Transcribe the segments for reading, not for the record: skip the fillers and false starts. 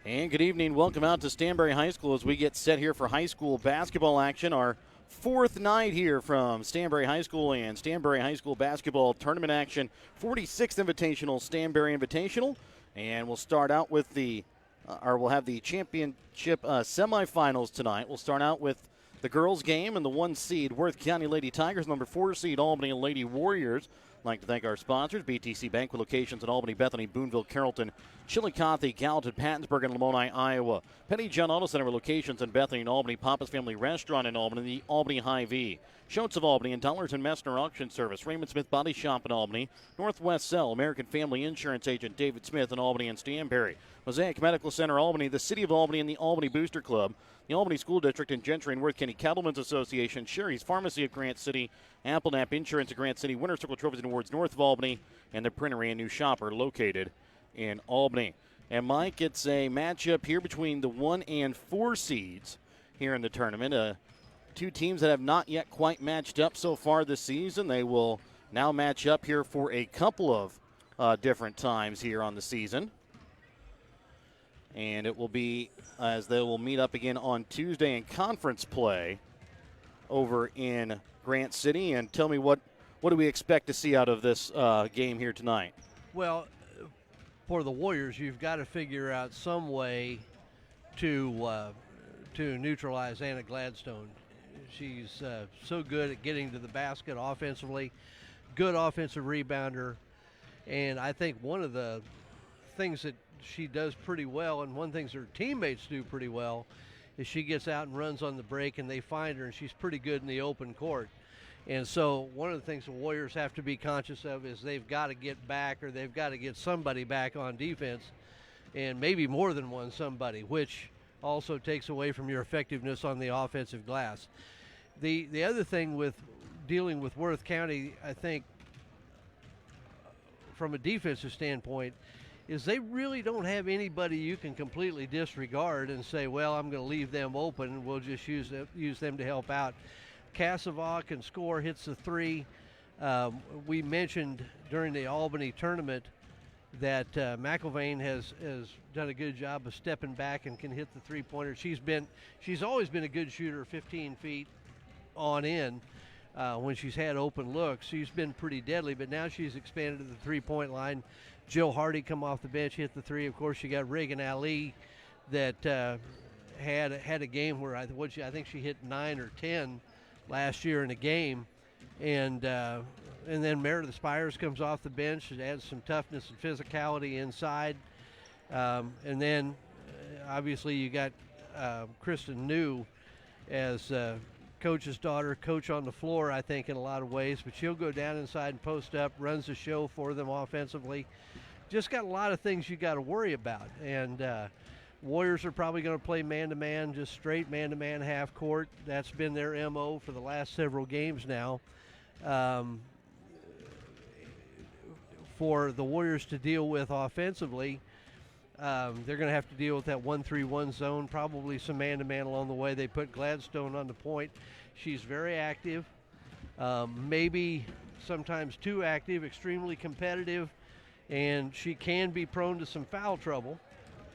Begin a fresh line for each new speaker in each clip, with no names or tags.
And good evening. Welcome out to Stanberry High School as we get set here for high school basketball action. Our fourth night here from Stanberry High School and Stanberry High School basketball tournament action. 46th Invitational, Stanberry Invitational. And we'll start out with we'll have the championship semifinals tonight. We'll start out with the girls' game and the 1 seed Worth County Lady Tigers, number 4 seed Albany Lady Warriors. I'd like to thank our sponsors, BTC Bank with locations in Albany, Bethany, Boonville, Carrollton, Chillicothe, Gallatin, Pattonsburg, and Lamoni, Iowa. Penny John Auto Center with locations in Bethany and Albany, Papa's Family Restaurant in Albany, the Albany Hy-Vee. Schultz of Albany and Dollars and Messner Auction Service, Raymond Smith Body Shop in Albany, Northwest Cell, American Family Insurance Agent David Smith in Albany and Stanberry, Mosaic Medical Center Albany, the City of Albany and the Albany Booster Club, the Albany School District and Gentry and Worth County Cattlemen's Association, Sherry's Pharmacy of Grant City, Applenap Insurance of Grant City, Winter Circle Trophies and Awards north of Albany, and the Printery and New Shopper located in Albany. And Mike, it's a matchup here between the 1 and 4 seeds here in the tournament. Two teams that have not yet quite matched up so far this season. They will now match up here for a couple of different times here on the season. And it will be as they will meet up again on Tuesday in conference play over in Grant City. And tell me, what do we expect to see out of this game here tonight?
Well, for the Warriors, you've got to figure out some way to neutralize Anna Gladstone. She's so good at getting to the basket offensively, good offensive rebounder, and I think one of the things that she does pretty well, and one of the things her teammates do pretty well, is she gets out and runs on the break, and they find her, and she's pretty good in the open court. And so one of the things the Warriors have to be conscious of is they've got to get back, or they've got to get somebody back on defense, and maybe more than one somebody, which also takes away from your effectiveness on the offensive glass. The other thing with dealing with Worth County, I think, from a defensive standpoint, is they really don't have anybody you can completely disregard and say, well, I'm going to leave them open and we'll just use them to help out. Kasavak can score, hits the three. We mentioned during the Albany tournament that McIlvain has done a good job of stepping back and can hit the three-pointer. She's always been a good shooter, 15 feet on in. When she's had open looks, she's been pretty deadly, but now she's expanded to the three-point line. Jill Hardy come off the bench, hit the three. Of course, you got Reagan Ali that had a game where I think she hit 9 or 10 last year in a game. And then Meredith Spires comes off the bench and adds some toughness and physicality inside. And then, obviously, you got Kristen New as coach's daughter, coach on the floor, I think, in a lot of ways. But she'll go down inside and post up, runs the show for them offensively. Just got a lot of things you got to worry about. And Warriors are probably going to play man-to-man, just straight man-to-man half court. That's been their MO for the last several games now. For the Warriors to deal with offensively, they're going to have to deal with that 1-3-1 zone, probably some man-to-man along the way. They put Gladstone on the point. She's very active, maybe sometimes too active, extremely competitive, and she can be prone to some foul trouble.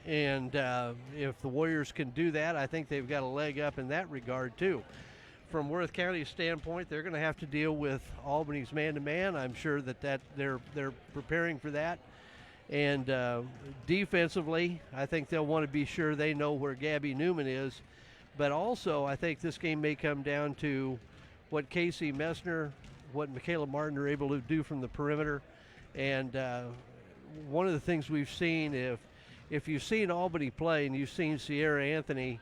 And if the Warriors can do that, I think they've got a leg up in that regard too. From Worth County's standpoint, they're going to have to deal with Albany's man-to-man. I'm sure that they're preparing for that. And defensively, I think they'll want to be sure they know where Gabby Newman is. But also, I think this game may come down to what Casey Messner, what Michaela Martin are able to do from the perimeter. And one of the things we've seen, if you've seen Albany play and you've seen Sierra Anthony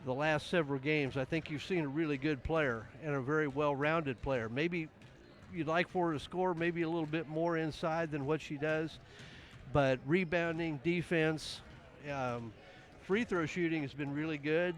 the last several games, I think you've seen a really good player and a very well-rounded player. Maybe you'd like for her to score maybe a little bit more inside than what she does. But rebounding, defense, free throw shooting has been really good.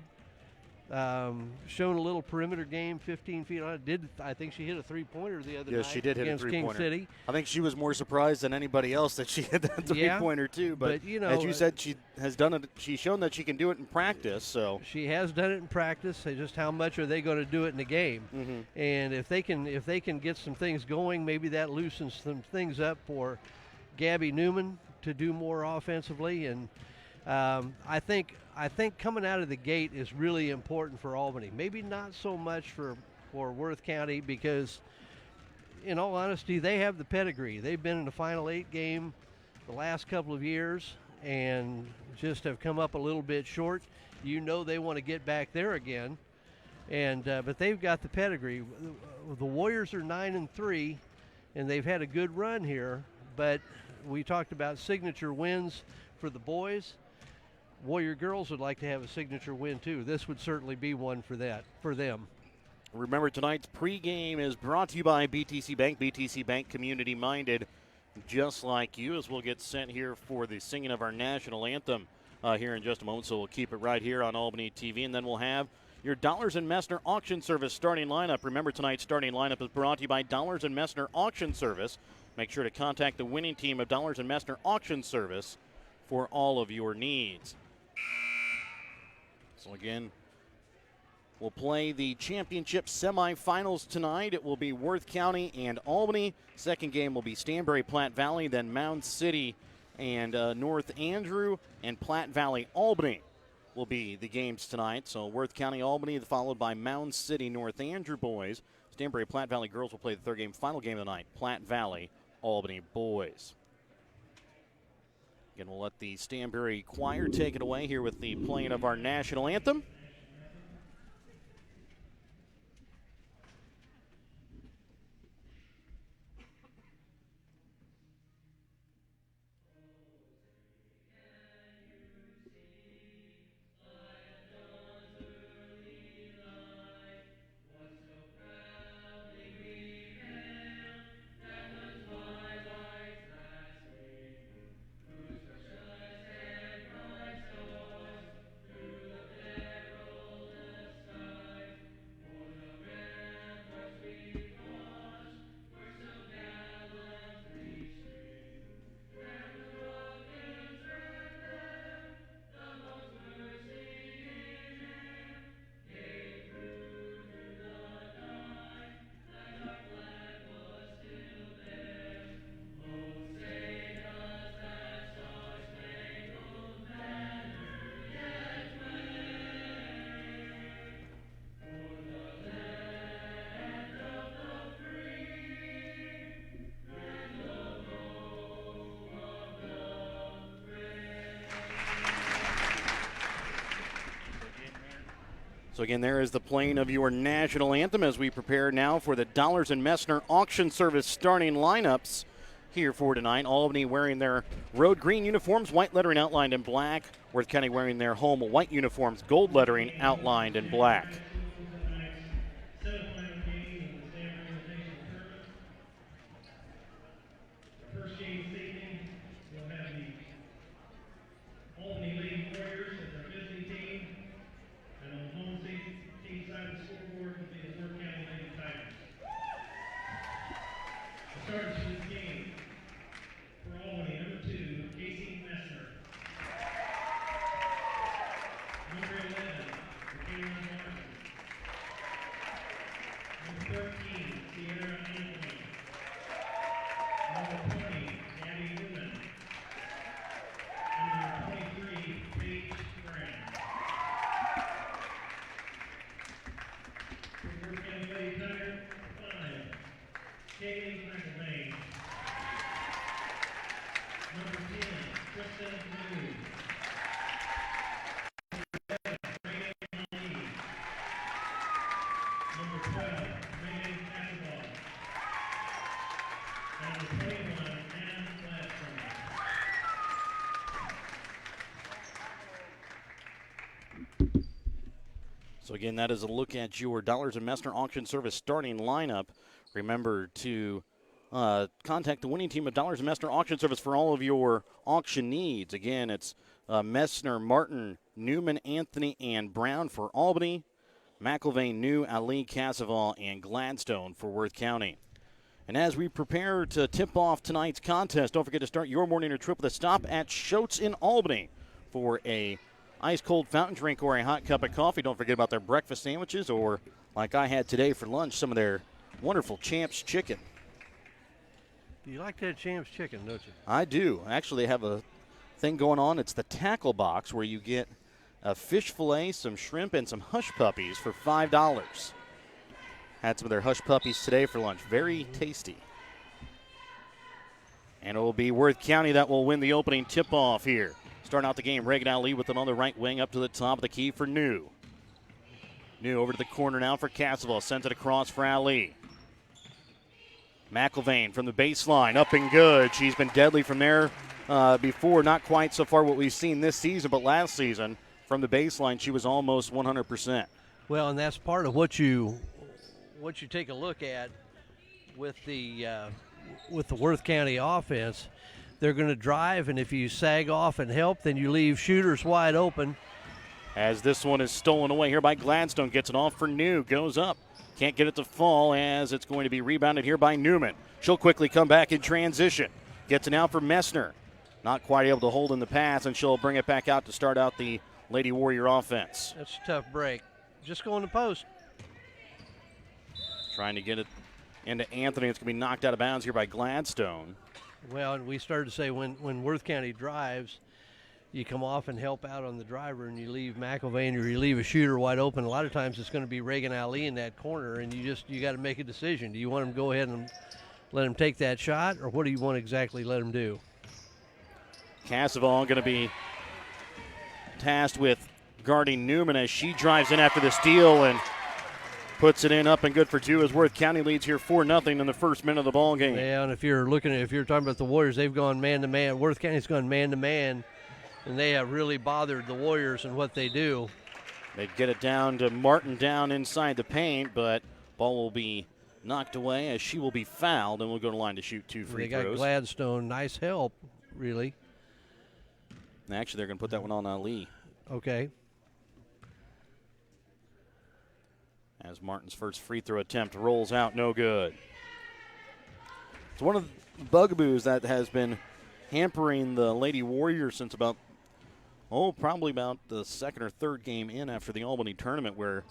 Shown a little perimeter game, 15 feet on it. I think she hit a three-pointer the other night.
Yes, she did hit a three-pointer.
King City.
I think she was more surprised than anybody else that she hit that three-pointer too. But
you know,
as you said, she has done it. She's shown that she can do it in practice. So
she has done it in practice. Just how much are they going to do it in the game?
Mm-hmm.
And if they can get some things going, maybe that loosens some things up for Gabby Newman to do more offensively. And I think coming out of the gate is really important for Albany. Maybe not so much for Worth County because, in all honesty, they have the pedigree. They've been in the Final 8 game the last couple of years and just have come up a little bit short. You know they want to get back there again, and but they've got the pedigree. The Warriors are 9-3, and they've had a good run here. But we talked about signature wins for the boys. Warrior girls would like to have a signature win too. This would certainly be one for them.
Remember, tonight's pregame is brought to you by BTC Bank. BTC Bank, community-minded, just like you, as we'll get sent here for the singing of our national anthem here in just a moment. So we'll keep it right here on Albany TV, and then we'll have your Dollars & Messner Auction Service starting lineup. Remember, tonight's starting lineup is brought to you by Dollars & Messner Auction Service. Make sure to contact the winning team of Dollars & Messner Auction Service for all of your needs. So again, we'll play the championship semifinals tonight. It will be Worth County and Albany. Second game will be Stanberry, Platte Valley, then Mound City and North Andrew, and Platte Valley, Albany will be the games tonight. So Worth County, Albany, followed by Mound City, North Andrew boys. Stanberry, Platte Valley girls will play the third game, final game of the night, Platte Valley, Albany boys. Again, we'll let the Stanberry choir take it away here with the playing of our national anthem. So again, there is the playing of your national anthem as we prepare now for the Dollars & Messner Auction Service starting lineups here for tonight. Albany wearing their road green uniforms, white lettering outlined in black. Worth County wearing their home white uniforms, gold lettering outlined in black.
First game this evening, we'll have the Albany Lady Warriors as our visiting team. And on the home team side of the scoreboard will be the Worth County Lady Tigers. The starters for this game, for Albany, number 2, Casey Messner. Number 11, Michaela Martin. Number 13, Sierra Anthony. Number 20, Gabby Newman. And number 23, Paige Graham. For Worth County Lady Tiger, 5, Kaylee McElvain. Number 10, Kristen New. Number 12, Megan Ashenball. And number 21, Anna Gladstone.
So again, that is a look at your Dollars & Messner Auction Service starting lineup. Remember to contact the winning team of Dollars & Messner Auction Service for all of your auction needs. Again, it's Messner, Martin, Newman, Anthony, and Brown for Albany. McElvain, New, Ali, Cassavall, and Gladstone for Worth County. And as we prepare to tip off tonight's contest, don't forget to start your morning or trip with a stop at Shotes in Albany for a ice-cold fountain drink or a hot cup of coffee. Don't forget about their breakfast sandwiches, or like I had today for lunch, some of their wonderful Champs chicken.
You like that Champs chicken, don't you?
I do. Actually, they have a thing going on. It's the tackle box where you get a fish fillet, some shrimp, and some hush puppies for $5. Had some of their hush puppies today for lunch. Very tasty. And it will be Worth County that will win the opening tip-off here. Starting out the game, Reagan Ali with it on the right wing up to the top of the key for New. New over to the corner now for Castle. Sends it across for Ali. McIlvain from the baseline, up and good. She's been deadly from there before. Not quite so far what we've seen this season, but last season from the baseline she was almost 100%.
Well, and that's part of what you take a look at with the Worth County offense. They're going to drive, and if you sag off and help, then you leave shooters wide open.
As this one is stolen away here by Gladstone. Gets it off for New. Goes up. Can't get it to fall as it's going to be rebounded here by Newman. She'll quickly come back in transition. Gets it out for Messner. Not quite able to hold in the pass, and she'll bring it back out to start out the Lady Warrior offense.
That's a tough break. Just go in the post.
Trying to get it into Anthony. It's going to be knocked out of bounds here by Gladstone.
Well, and we started to say when Worth County drives, you come off and help out on the driver, and you leave McIlvain or you leave a shooter wide open. A lot of times it's going to be Reagan Ali in that corner, and you got to make a decision. Do you want him to go ahead and let him take that shot, or what do you want exactly let him do?
Casseval going to be tasked with guarding Newman as she drives in after the steal and puts it in up and good for two as Worth County leads here 4-0 in the first minute of the ball game.
Yeah, and if you're talking about the Warriors, they've gone man-to-man. Worth County's gone man-to-man, and they have really bothered the Warriors in what they do.
They get it down to Martin down inside the paint, but ball will be knocked away as she will be fouled and will go to line to shoot two free throws.
They got Gladstone. Nice help, really.
Actually, they're going to put that one on Ali.
Okay.
As Martin's first free throw attempt rolls out, no good. It's one of the bugaboos that has been hampering the Lady Warriors since probably about the second or third game in after the Albany tournament, where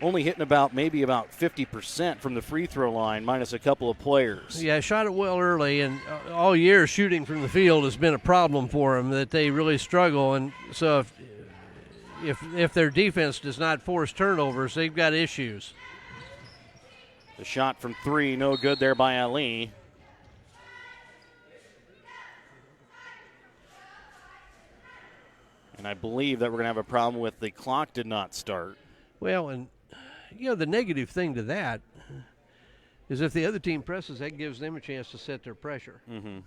only hitting maybe about 50% from the free throw line, minus a couple of players.
Yeah, shot it well early, and all year shooting from the field has been a problem for them, that they really struggle. And so if their defense does not force turnovers, they've got issues.
The shot from three, no good there by Ali. And I believe that we're going to have a problem with the clock did not start.
Well, and, the negative thing to that is if the other team presses, that gives them a chance to set their pressure.
Mm-hmm.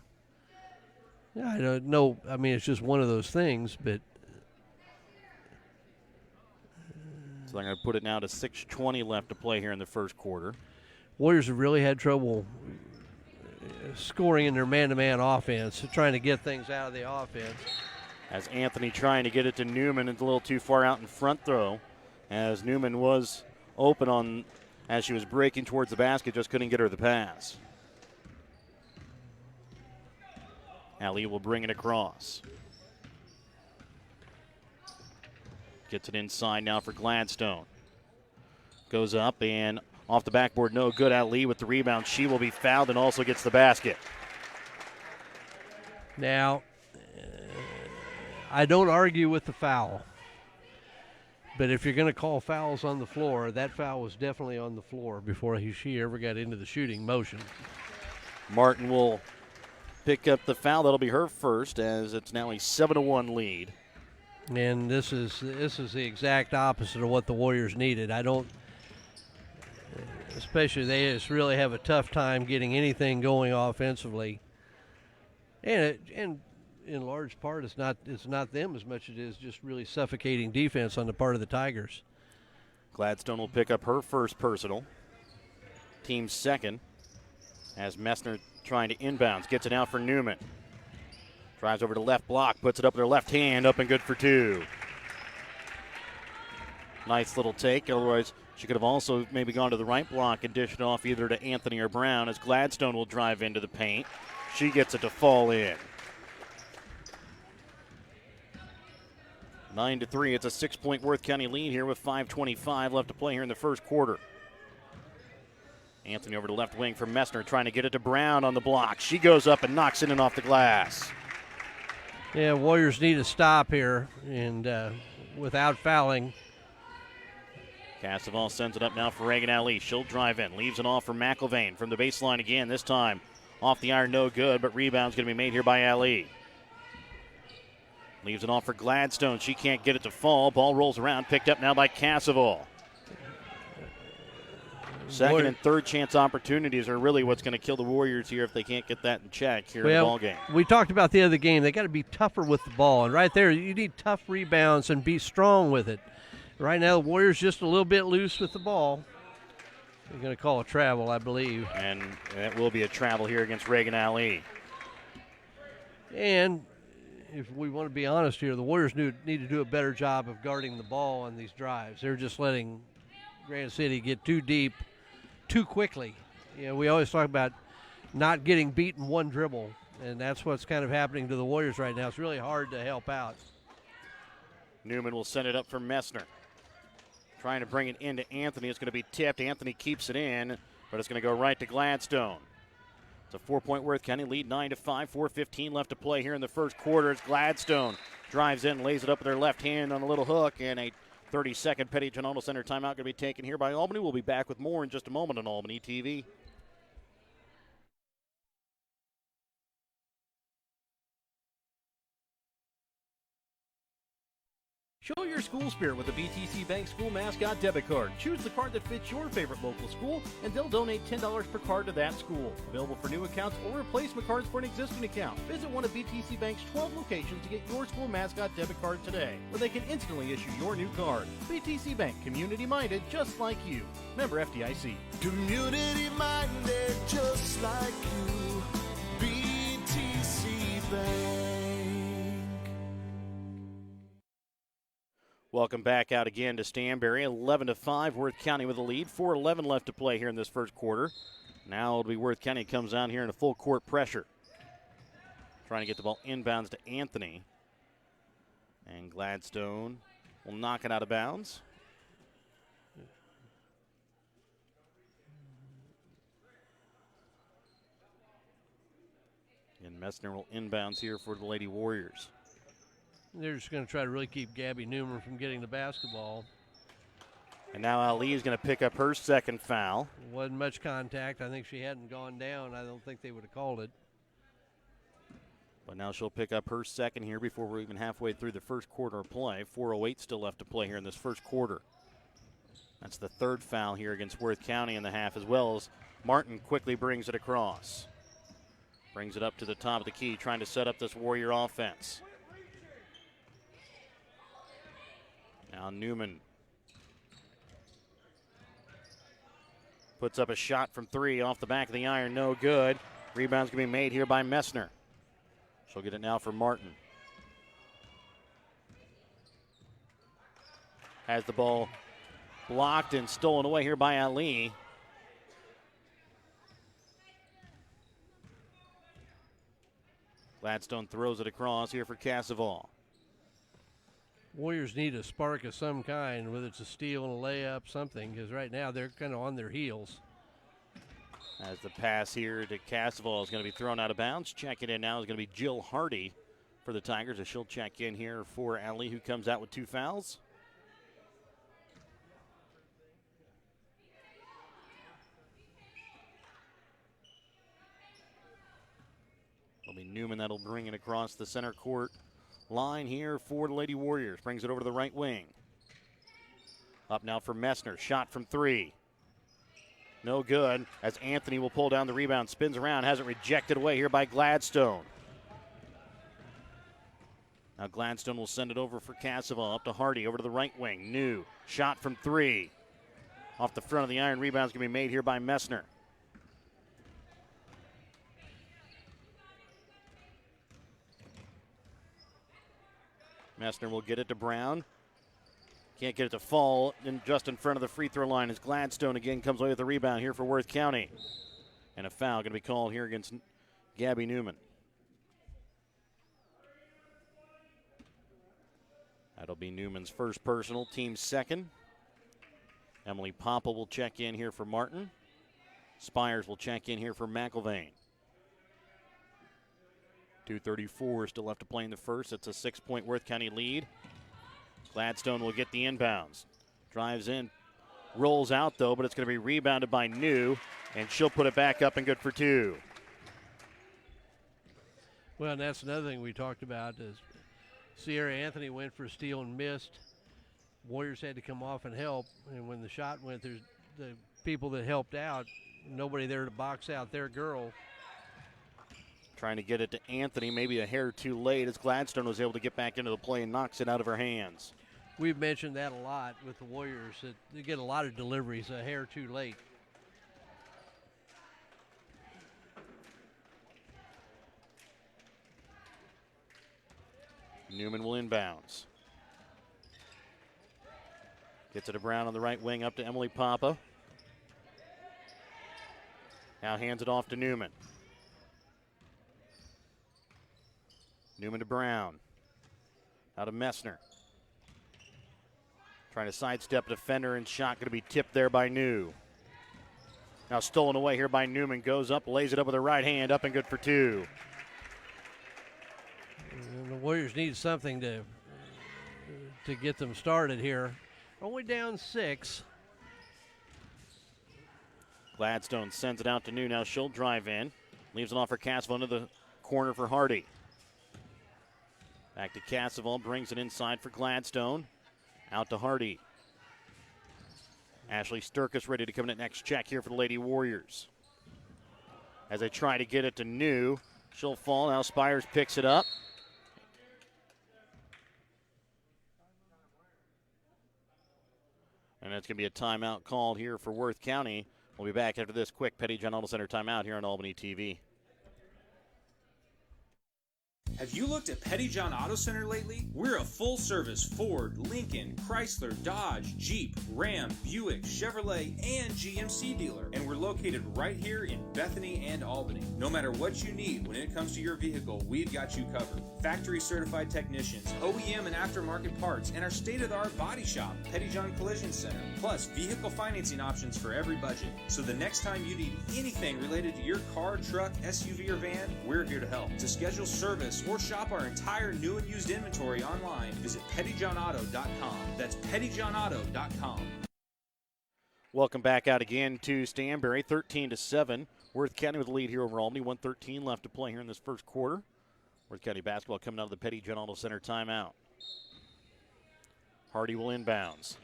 Yeah, I don't know. I mean, it's just one of those things, but.
So I'm going to put it now to 6:20 left to play here in the first quarter.
Warriors have really had trouble scoring in their man-to-man offense, trying to get things out of the offense.
As Anthony trying to get it to Newman, it's a little too far out in front throw, as Newman was open as she was breaking towards the basket, just couldn't get her the pass. Ali will bring it across. Gets it inside now for Gladstone. Goes up and off the backboard, no good. Ali with the rebound. She will be fouled and also gets the basket.
Now, I don't argue with the foul. But if you're going to call fouls on the floor, that foul was definitely on the floor before she ever got into the shooting motion.
Martin will pick up the foul. That'll be her first, as it's now a 7-1 lead.
And this is the exact opposite of what the Warriors needed. Especially they just really have a tough time getting anything going offensively. And in large part, it's not them as much as it is just really suffocating defense on the part of the Tigers.
Gladstone will pick up her first personal. Team's second, as Messner trying to inbounds. Gets it out for Newman. Drives over to left block, puts it up with her left hand, up and good for two. Nice little take. Otherwise, she could have also maybe gone to the right block and dished it off either to Anthony or Brown, as Gladstone will drive into the paint. She gets it to fall in. 9-3. It's a 6-point Worth County lead here with 5:25 left to play here in the first quarter. Anthony over to left wing for Messner, trying to get it to Brown on the block. She goes up and knocks it in off the glass.
Yeah, Warriors need a stop here, and without fouling.
Cassavall sends it up now for Reagan Ali. She'll drive in, leaves it off for McIlvain from the baseline again. This time off the iron, no good, but rebound's going to be made here by Ali. Leaves it off for Gladstone. She can't get it to fall. Ball rolls around, picked up now by Cassavall. Second and third chance opportunities are really what's going to kill the Warriors here if they can't get that in check here in the ball game.
We talked about the other game. They got to be tougher with the ball, and right there, you need tough rebounds and be strong with it. Right now, the Warriors just a little bit loose with the ball. They're going to call a travel, I believe.
And that will be a travel here against Reagan Ali.
And if we want to be honest here, the Warriors need to do a better job of guarding the ball on these drives. They're just letting Granite City get too deep too quickly. You know, we always talk about not getting beat in one dribble, and that's what's kind of happening to the Warriors right now. It's really hard to help out.
Newman will send it up for Messner. Trying to bring it into Anthony. It's going to be tipped. Anthony keeps it in, but it's going to go right to Gladstone. It's a 4-point Worth County lead, 9-5, 4:15 left to play here in the first quarter. As Gladstone drives in, lays it up with her left hand on a little hook, and a 30-second Petty Tonto Center timeout going to be taken here by Albany. We'll be back with more in just a moment on Albany TV.
Show your school spirit with the BTC Bank School Mascot Debit Card. Choose the card that fits your favorite local school, and they'll donate $10 per card to that school. Available for new accounts or replacement cards for an existing account. Visit one of BTC Bank's 12 locations to get your school mascot debit card today, where they can instantly issue your new card. BTC Bank, community-minded, just like you. Member FDIC.
Community-minded, just like you. BTC Bank.
Welcome back out again to Stanberry. 11-5, Worth County with a lead. 4:11 left to play here in this first quarter. Now it'll be Worth County comes out here in a full court pressure. Trying to get the ball inbounds to Anthony. And Gladstone will knock it out of bounds. And Messner will inbounds here for the Lady Warriors.
They're just going to try to really keep Gabby Newman from getting the basketball.
And now Ali is going to pick up her second foul.
Wasn't much contact. I think she hadn't gone down. I don't think they would have called it.
But now she'll pick up her second here before we're even halfway through the first quarter of play. 4:08 still left to play here in this first quarter. That's the third foul here against Worth County in the half, as well as Martin quickly brings it across. Brings it up to the top of the key, trying to set up this Warrior offense. Now Newman puts up a shot from three off the back of the iron, no good. Rebound's going to be made here by Messner. She'll get it now for Martin. Has the ball blocked and stolen away here by Ali. Gladstone throws it across here for Cassavall.
Warriors need a spark of some kind, whether it's a steal and a layup, something, because right now they're kind of on their heels.
As the pass here to Cassavall is going to be thrown out of bounds. Checking in now is going to be Jill Hardy for the Tigers, as she'll check in here for Ali, who comes out with 2 fouls. It'll be Newman that'll bring it across the center court line here for the Lady Warriors. Brings it over to the right wing. Up now for Messner. Shot from 3. No good, as Anthony will pull down the rebound. Spins around, has it rejected away here by Gladstone. Now Gladstone will send it over for Cassavall. Up to Hardy, over to the right wing. New shot from 3. Off the front of the iron. Rebound's going to be made here by Messner. Messner will get it to Brown. Can't get it to fall. And just in front of the free throw line is Gladstone again. Comes away with the rebound here for Worth County. And a foul going to be called here against Gabby Newman. That'll be Newman's first personal, team's second. Emily Papa will check in here for Martin. Spires will check in here for McIlvain. 2:34 still left to play in the first. It's a 6-point Worth County lead. Gladstone will get the inbounds. Drives in, rolls out though, but it's going to be rebounded by New, and she'll put it back up and good for 2.
Well, and that's another thing we talked about is Sierra Anthony went for a steal and missed. Warriors had to come off and help, and when the shot went, there's the people that helped out, nobody there to box out their girl.
Trying to get it to Anthony, maybe a hair too late as Gladstone was able to get back into the play and knocks it out of her hands.
We've mentioned that a lot with the Warriors, that they get a lot of deliveries a hair too late.
Newman will inbounds. Gets it to Brown on the right wing, up to Emily Papa. Now hands it off to Newman. Newman to Brown. Out to Messner. Trying to sidestep a defender, and shot going to be tipped there by New. Now stolen away here by Newman. Goes up, lays it up with her right hand, up and good for 2.
And the Warriors need something to get them started here. Only down 6.
Gladstone sends it out to New. Now she'll drive in. Leaves it off for Castle into the corner for Hardy. Back to Castle, brings it inside for Gladstone. Out to Hardy. Ashley Sturkis ready to come in at next check here for the Lady Warriors. As they try to get it to New, she'll fall. Now Spires picks it up. And it's going to be a timeout called here for Worth County. We'll be back after this quick Petty John Auto Center timeout here on Albany TV.
Have you looked at Petty John Auto Center lately? We're a full-service Ford, Lincoln, Chrysler, Dodge, Jeep, Ram, Buick, Chevrolet, and GMC dealer. And we're located right here in Bethany and Albany. No matter what you need when it comes to your vehicle, we've got you covered. Factory-certified technicians, OEM and aftermarket parts, and our state-of-the-art body shop, Petty John Collision Center. Plus, vehicle financing options for every budget. So the next time you need anything related to your car, truck, SUV, or van, we're here to help. To schedule service or shop our entire new and used inventory online, visit pettyjohnauto.com. That's pettyjohnauto.com.
Welcome back out again to Stanberry, 13-7. Worth County with the lead here over Albany. 1:13 left to play here in this first quarter. Worth County basketball coming out of the Petty John Auto Center timeout. Hardy will inbounds.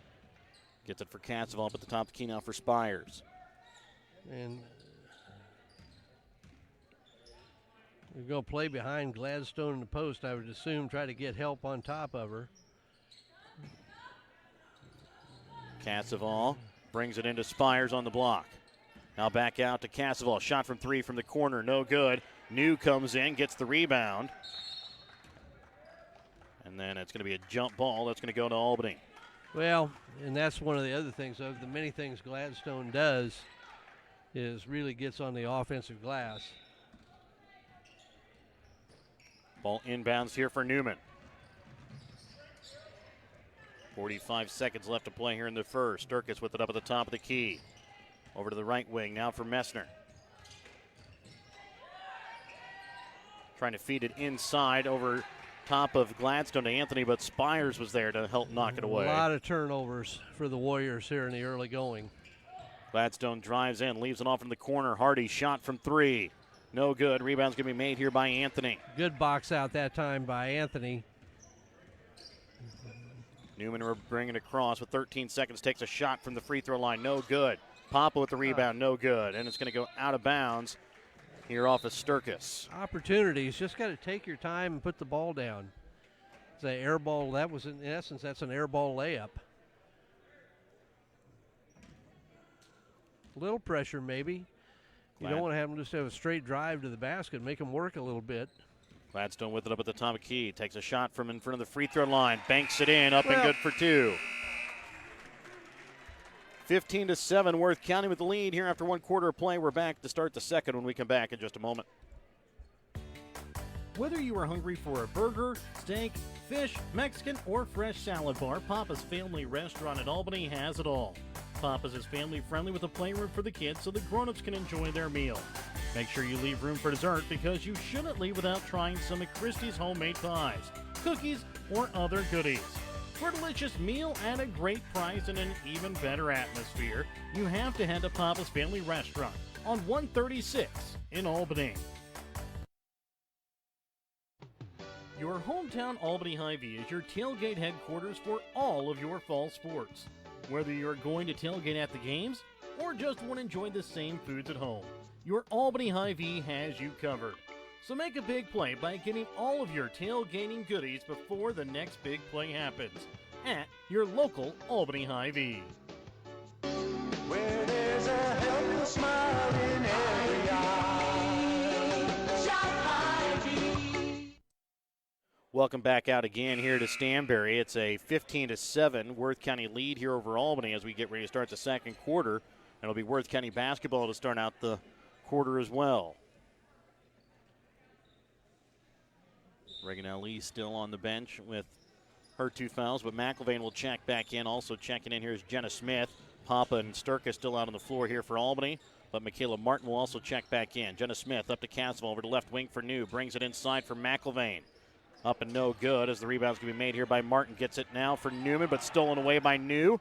Gets it for Castle up at the top of the key now for Spires.
And we're going to play behind Gladstone in the post. I would assume try to get help on top of her.
Castle brings it into Spires on the block. Now back out to Castle. Shot from 3 from the corner, no good. New comes in, gets the rebound. And then it's going to be a jump ball that's going to go to Albany.
Well, and that's one of the other things, of the many things Gladstone does, is really gets on the offensive glass.
Ball inbounds here for Newman. 45 seconds left to play here in the first. Sturkis with it up at the top of the key. Over to the right wing now for Messner. Trying to feed it inside over top of Gladstone to Anthony, but Spires was there to help knock it away.
A lot of turnovers for the Warriors here in the early going.
Gladstone drives in, leaves it off in the corner. Hardy shot from 3. No good. Rebound's going to be made here by Anthony.
Good box out that time by Anthony.
Newman will bring it across with 13 seconds. Takes a shot from the free throw line. No good. Papa with the rebound. No good. And it's going to go out of bounds here off of Sturkis.
Opportunities. Just got to take your time and put the ball down. It's an air ball. That was, in essence, that's an air ball layup. A little pressure maybe. You don't want to have them just have a straight drive to the basket, make them work a little bit.
Gladstone with it up at the top of key. Takes a shot from in front of the free throw line. Banks it in, up and good for 2. 15-7, Worth County with the lead here after 1 quarter of play. We're back to start the second when we come back in just a moment.
Whether you are hungry for a burger, steak, fish, Mexican, or fresh salad bar, Papa's Family Restaurant at Albany has it all. Papa's is family friendly with a playroom for the kids so the grown-ups can enjoy their meal. Make sure you leave room for dessert because you shouldn't leave without trying some of Christie's homemade pies, cookies, or other goodies. For a delicious meal at a great price and an even better atmosphere, you have to head to Papa's Family Restaurant on 136 in Albany. Your hometown Albany Hy-Vee is your tailgate headquarters for all of your fall sports. Whether you're going to tailgate at the games or just want to enjoy the same foods at home, your Albany Hy-Vee has you covered. So make a big play by getting all of your tailgating goodies before the next big play happens at your local Albany Hy-Vee.
Where there's a helpless smile in every eye. Shop Hy-Vee.
Welcome back out again here to Stanberry. It's a 15-7 Worth County lead here over Albany as we get ready to start the second quarter. It'll be Worth County basketball to start out the quarter as well. Reagan Ali still on the bench with her 2 fouls, but McIlvain will check back in. Also checking in here is Jenna Smith. Papa and Sturka still out on the floor here for Albany, but Michaela Martin will also check back in. Jenna Smith up to Castle over to left wing for New. Brings it inside for McIlvain. Up and no good as the rebound's going to be made here by Martin. Gets it now for Newman, but stolen away by New.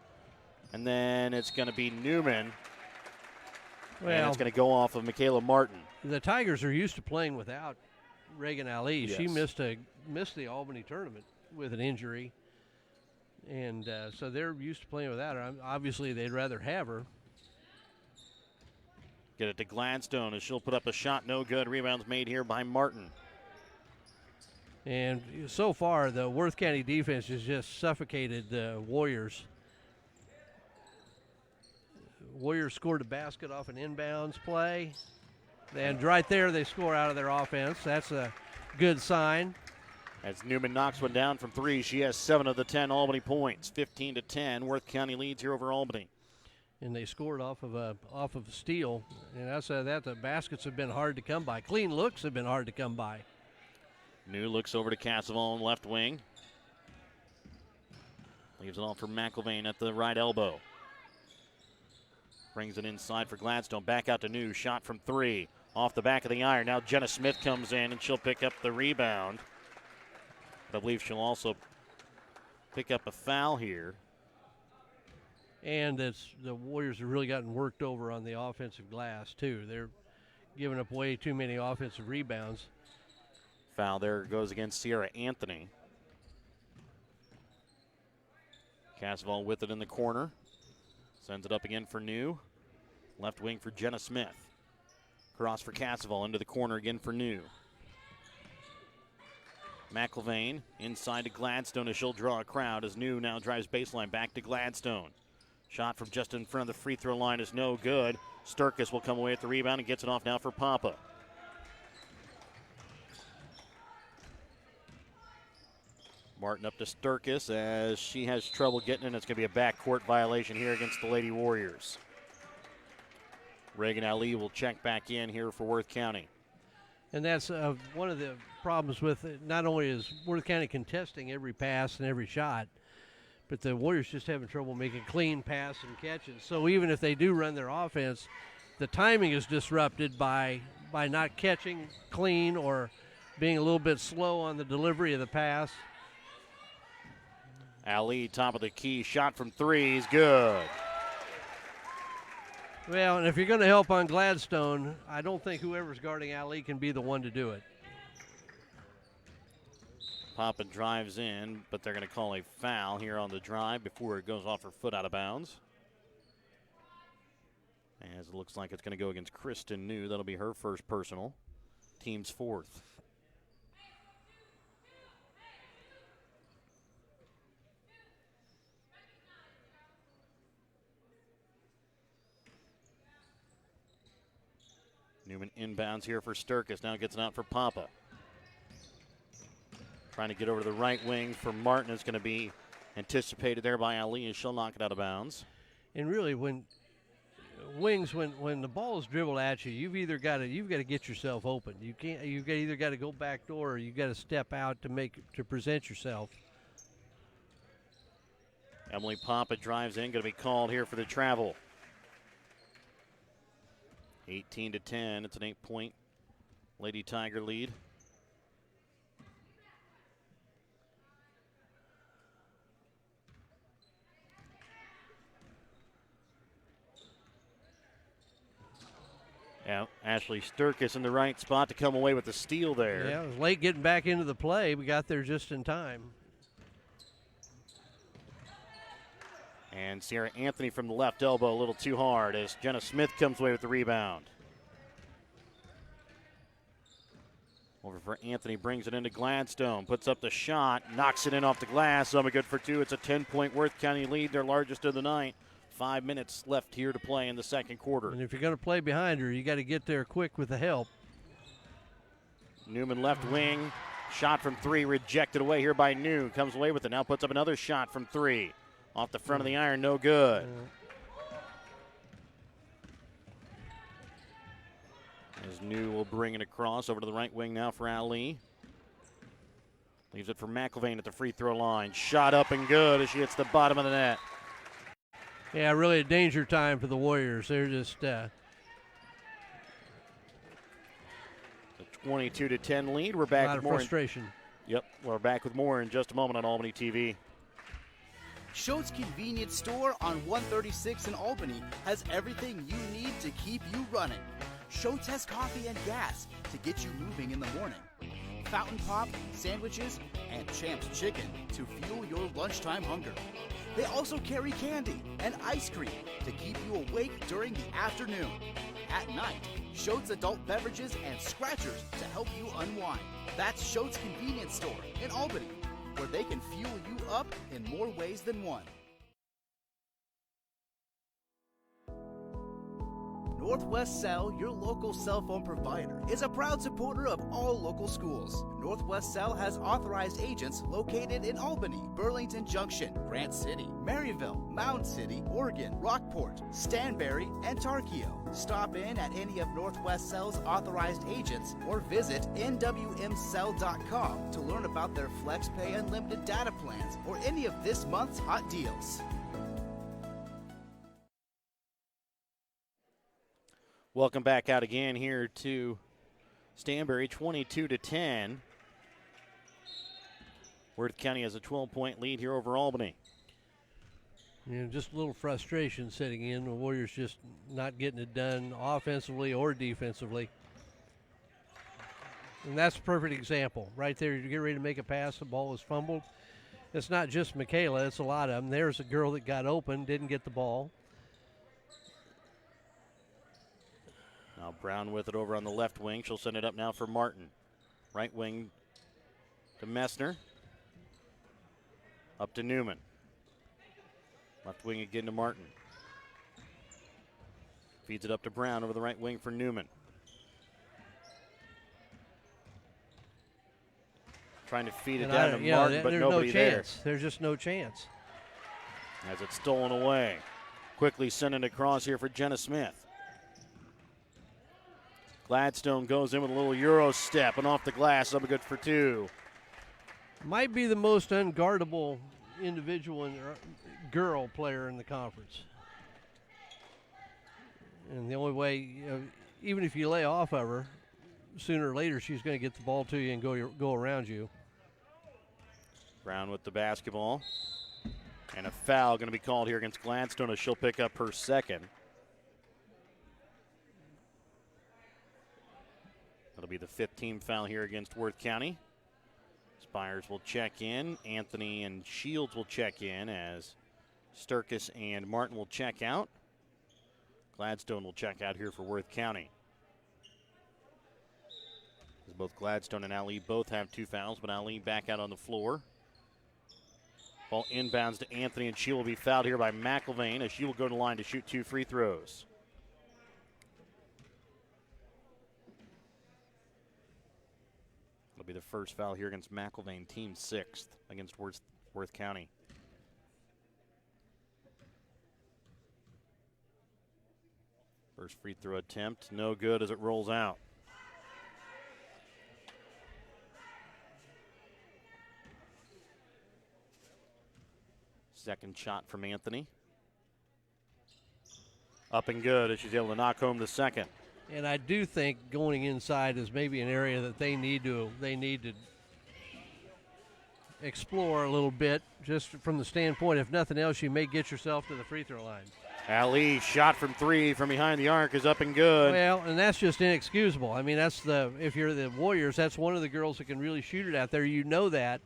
And then it's going to be Newman. And it's going to go off of Michaela Martin.
The Tigers are used to playing without Reagan Ali.
Yes.
She missed the Albany tournament with an injury. And so they're used to playing without her. Obviously, they'd rather have her.
Get it to Gladstone as she'll put up a shot. No good. Rebounds made here by Martin.
And so far, the Worth County defense has just suffocated the Warriors. Warriors scored a basket off an inbounds play. And right there, they score out of their offense. That's a good sign.
As Newman knocks one down from 3, she has 7 of the 10 Albany points. 15-10, Worth County leads here over Albany.
And they scored off of a steal. And outside of that, the baskets have been hard to come by. Clean looks have been hard to come by.
New looks over to Casavone on left wing. Leaves it off for McIlvain at the right elbow. Brings it inside for Gladstone. Back out to New. Shot from 3. Off the back of the iron. Now Jenna Smith comes in and she'll pick up the rebound. But I believe she'll also pick up a foul here.
And the Warriors have really gotten worked over on the offensive glass, too. They're giving up way too many offensive rebounds.
Foul there goes against Sierra Anthony. Casval with it in the corner. Sends it up again for New. Left wing for Jenna Smith. Cross for Casval into the corner again for New. McIlvain inside to Gladstone as she'll draw a crowd as New now drives baseline back to Gladstone. Shot from just in front of the free throw line is no good. Sturkis will come away at the rebound and gets it off now for Papa. Martin up to Sturkis as she has trouble getting in. It's going to be a backcourt violation here against the Lady Warriors. Reagan Ali will check back in here for Worth County.
And that's one of the problems with it. Not only is Worth County contesting every pass and every shot, but the Warriors just having trouble making clean pass and catches. So even if they do run their offense, the timing is disrupted by not catching clean or being a little bit slow on the delivery of the pass.
Ali, top of the key, shot from 3 is good.
Well, and if you're going to help on Gladstone, I don't think whoever's guarding Ali can be the one to do it.
Papa drives in, but they're going to call a foul here on the drive before it goes off her foot out of bounds. As it looks like it's going to go against Kristen New. That'll be her first personal. Team's 4th. Newman inbounds here for Sturkis. Now gets it out for Papa. Trying to get over to the right wing for Martin. It's going to be anticipated there by Ali, and she'll knock it out of bounds.
And really, when the ball is dribbled at you, you've got to get yourself open. You've either got to go back door or you've got to step out to present yourself.
Emily Papa drives in, going to be called here for the travel. 18-10. It's an 8-point Lady Tiger lead. Yeah, Ashley Sturkis in the right spot to come away with the steal there.
Yeah, it was late getting back into the play. We got there just in time.
And Sierra Anthony from the left elbow a little too hard as Jenna Smith comes away with the rebound. Over for Anthony, brings it into Gladstone, puts up the shot, knocks it in off the glass. Some good for two. It's a 10-point Worth County lead, their largest of the night. 5 minutes left here to play in the second quarter.
And if you're going to play behind her, you got to get there quick with the help.
Newman left wing, shot from three, rejected away here by New. Comes away with it, now puts up another shot from three. Off the front of the iron, no good. As New will bring it across over to the right wing now for Ali. Leaves it for McIlvain at the free throw line. Shot up and good as she hits the bottom of the net.
Yeah, really a danger time for the Warriors. They're just
The 22-10 lead. We're back
a lot
with
of
more.
frustration.
Yep, we're back with more in just a moment on Albany TV.
Schott's Convenience Store on 136 in Albany has everything you need to keep you running. Schott's has coffee and gas to get you moving in the morning. Fountain Pop, sandwiches, and Champ's Chicken to fuel your lunchtime hunger. They also carry candy and ice cream to keep you awake during the afternoon. At night, Schott's adult beverages and scratchers to help you unwind. That's Schott's Convenience Store in Albany, where they can fuel you up in more ways than one. Northwest Cell, your local cell phone provider, is a proud supporter of all local schools. Northwest Cell has authorized agents located in Albany, Burlington Junction, Grant City, Maryville, Mound City, Oregon, Rockport, Stanberry, and Tarkio. Stop in at any of Northwest Cell's authorized agents or visit nwmcell.com to learn about their FlexPay unlimited data plans or any of this month's hot deals.
Welcome back out again here to Stanberry, 22-10. Worth County has a 12-point lead here over Albany.
You know, just a little frustration setting in. The Warriors just not getting it done offensively or defensively. And that's a perfect example. Right there, you get ready to make a pass, the ball is fumbled. It's not just Michaela, it's a lot of them. There's a girl that got open, didn't get the ball.
Now Brown with it over on the left wing. She'll send it up now for Martin. Right wing to Messner. Up to Newman. Left wing again to Martin. Feeds it up to Brown over the right wing for Newman. Trying to feed it down to Martin, but nobody there.
There's just no chance.
As it's stolen away. Quickly sending it across here for Jenna Smith. Gladstone goes in with a little Euro step and off the glass, up good for two.
Might be the most unguardable individual and girl player in the conference. And the only way, you know, even if you lay off of her, sooner or later she's going to get the ball to you and go around you.
Brown with the basketball. And a foul going to be called here against Gladstone as she'll pick up her second. That'll be the fifth team foul here against Worth County. Spires will check in. Anthony and Shields will check in as Sturkis and Martin will check out. Gladstone will check out here for Worth County. As both Gladstone and Ali both have two fouls, but Ali back out on the floor. Ball inbounds to Anthony, and she will be fouled here by McIlvain as she will go to the line to shoot two free throws. It'll be the first foul here against McIlvain, team sixth against Worth County. First free throw attempt, no good as it rolls out. Second shot from Anthony. Up and good as she's able to knock home the second.
And I do think going inside is maybe an area that they need to explore a little bit, just from the standpoint, if nothing else, you may get yourself to the free throw line.
Ali shot from 3 from behind the arc is up and good.
Well, and that's just inexcusable. I mean, if you're the Warriors, that's one of the girls that can really shoot it out there. You know that.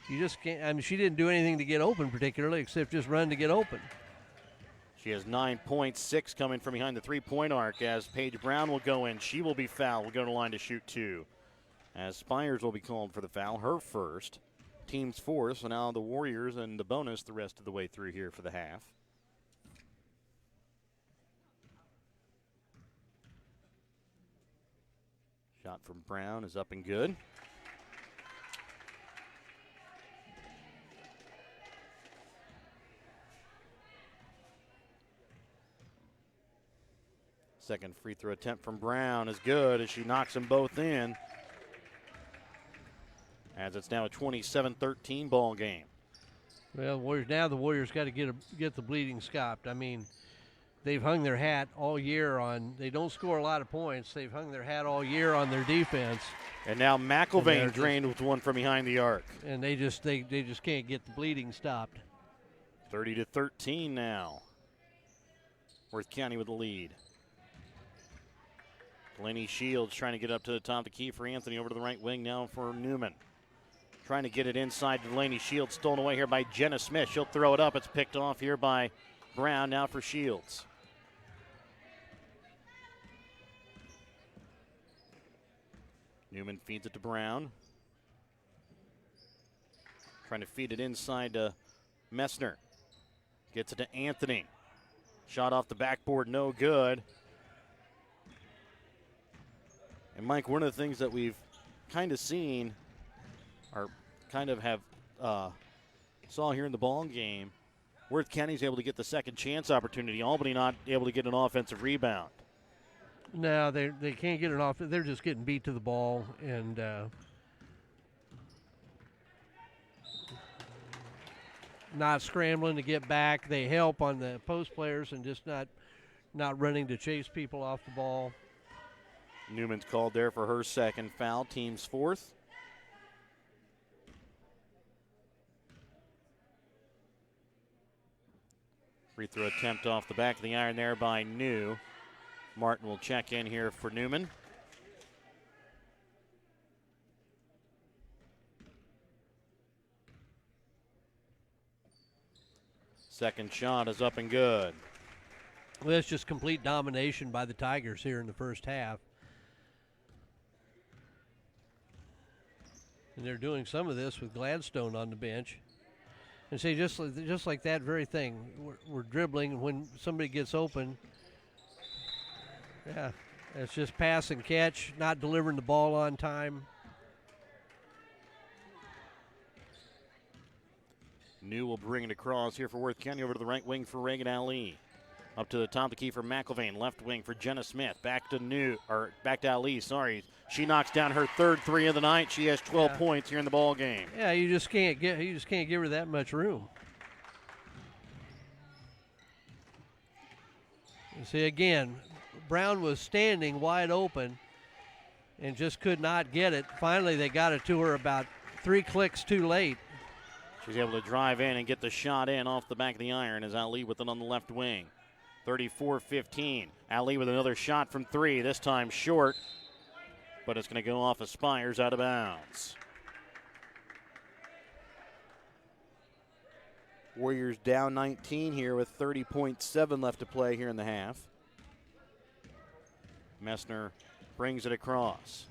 You just can't. I mean, she didn't do anything to get open particularly, except just run to get open.
She has 9.6 coming from behind the three-point arc as Paige Brown will go in. She will be fouled. Will go to the line to shoot 2. As Spires will be called for the foul, her first. Team's fourth, so now the Warriors and the bonus the rest of the way through here for the half. Shot from Brown is up and good. Second free throw attempt from Brown is good as she knocks them both in. As it's now a 27-13 ball game.
Well, the Warriors got to get the bleeding stopped. I mean, they've hung their hat all year on. They don't score a lot of points. They've hung their hat all year on their defense.
And now McIlvain drained with one from behind the arc.
And they just can't get the bleeding stopped.
30-13 now. Worth County with the lead. Delaney Shields trying to get up to the top of the key for Anthony, over to the right wing now for Newman. Trying to get it inside to Delaney Shields, stolen away here by Jenna Smith. She'll throw it up. It's picked off here by Brown, now for Shields. Newman feeds it to Brown. Trying to feed it inside to Messner. Gets it to Anthony. Shot off the backboard, no good. And Mike, one of the things that we've kind of seen, or kind of have saw here in the ball game, Worth County's able to get the second chance opportunity. Albany not able to get an offensive rebound.
No, they can't get it off. They're just getting beat to the ball and not scrambling to get back. They help on the post players and just not running to chase people off the ball.
Newman's called there for her second foul, team's fourth. Free throw attempt off the back of the iron there by New. Martin will check in here for Newman. Second shot is up and good.
Well, that's just complete domination by the Tigers here in the first half. And they're doing some of this with Gladstone on the bench. And see, just like that very thing, we're dribbling when somebody gets open. Yeah, it's just pass and catch, not delivering the ball on time.
New will bring it across here for Worth County, over to the right wing for Reagan Ali. Up to the top of the key for McIlvain, left wing for Jenna Smith. Back to Ali, sorry. She knocks down her third three of the night. She has 12 points here in the ball game.
Yeah, you just can't give her that much room. You see, again, Brown was standing wide open and just could not get it. Finally, they got it to her about 3 clicks too late.
She's able to drive in and get the shot in off the back of the iron as Ali with it on the left wing. 34-15. Ali with another shot from 3, this time short, but it's going to go off of Spires out of bounds. Warriors down 19 here with 30.7 left to play here in the half. Messner brings it across.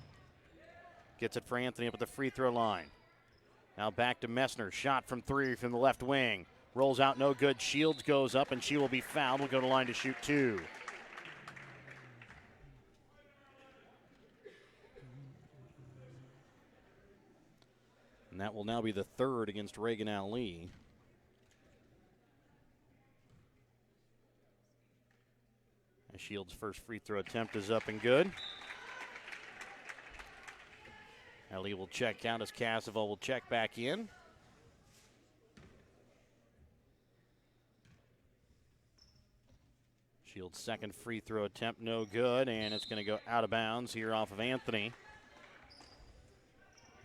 Gets it for Anthony up at the free throw line. Now back to Messner. Shot from 3 from the left wing. Rolls out, no good. Shields goes up, and she will be fouled. Will go to line to shoot 2. And that will now be the third against Reagan Ali. Shields' first free throw attempt is up and good. Ali will check out as Cassavell will check back in. Shields' second free throw attempt, no good, and it's going to go out of bounds here off of Anthony.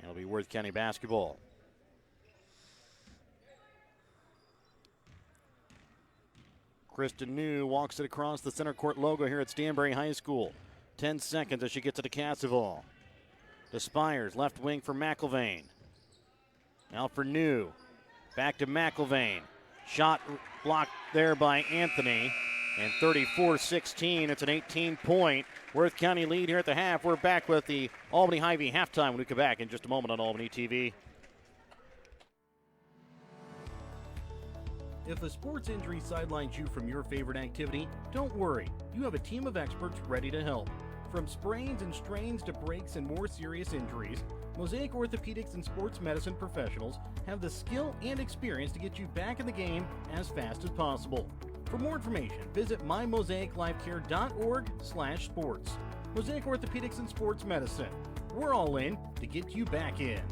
It'll be Worth County basketball. Kristen New walks it across the center court logo here at Stanberry High School. 10 seconds as she gets it to Cassavall. To Spires, left wing for McIlvain. Now for New. Back to McIlvain. Shot blocked there by Anthony. And 34-16, it's an 18-point Worth County lead here at the half. We're back with the Albany Hy-Vee halftime when we come back in just a moment on Albany TV.
If a sports injury sidelines you from your favorite activity, don't worry. You have a team of experts ready to help. From sprains and strains to breaks and more serious injuries, Mosaic Orthopedics and Sports Medicine professionals have the skill and experience to get you back in the game as fast as possible. For more information, visit mymosaiclifecare.org/sports. Mosaic Orthopedics and Sports Medicine. We're all in to get you back in.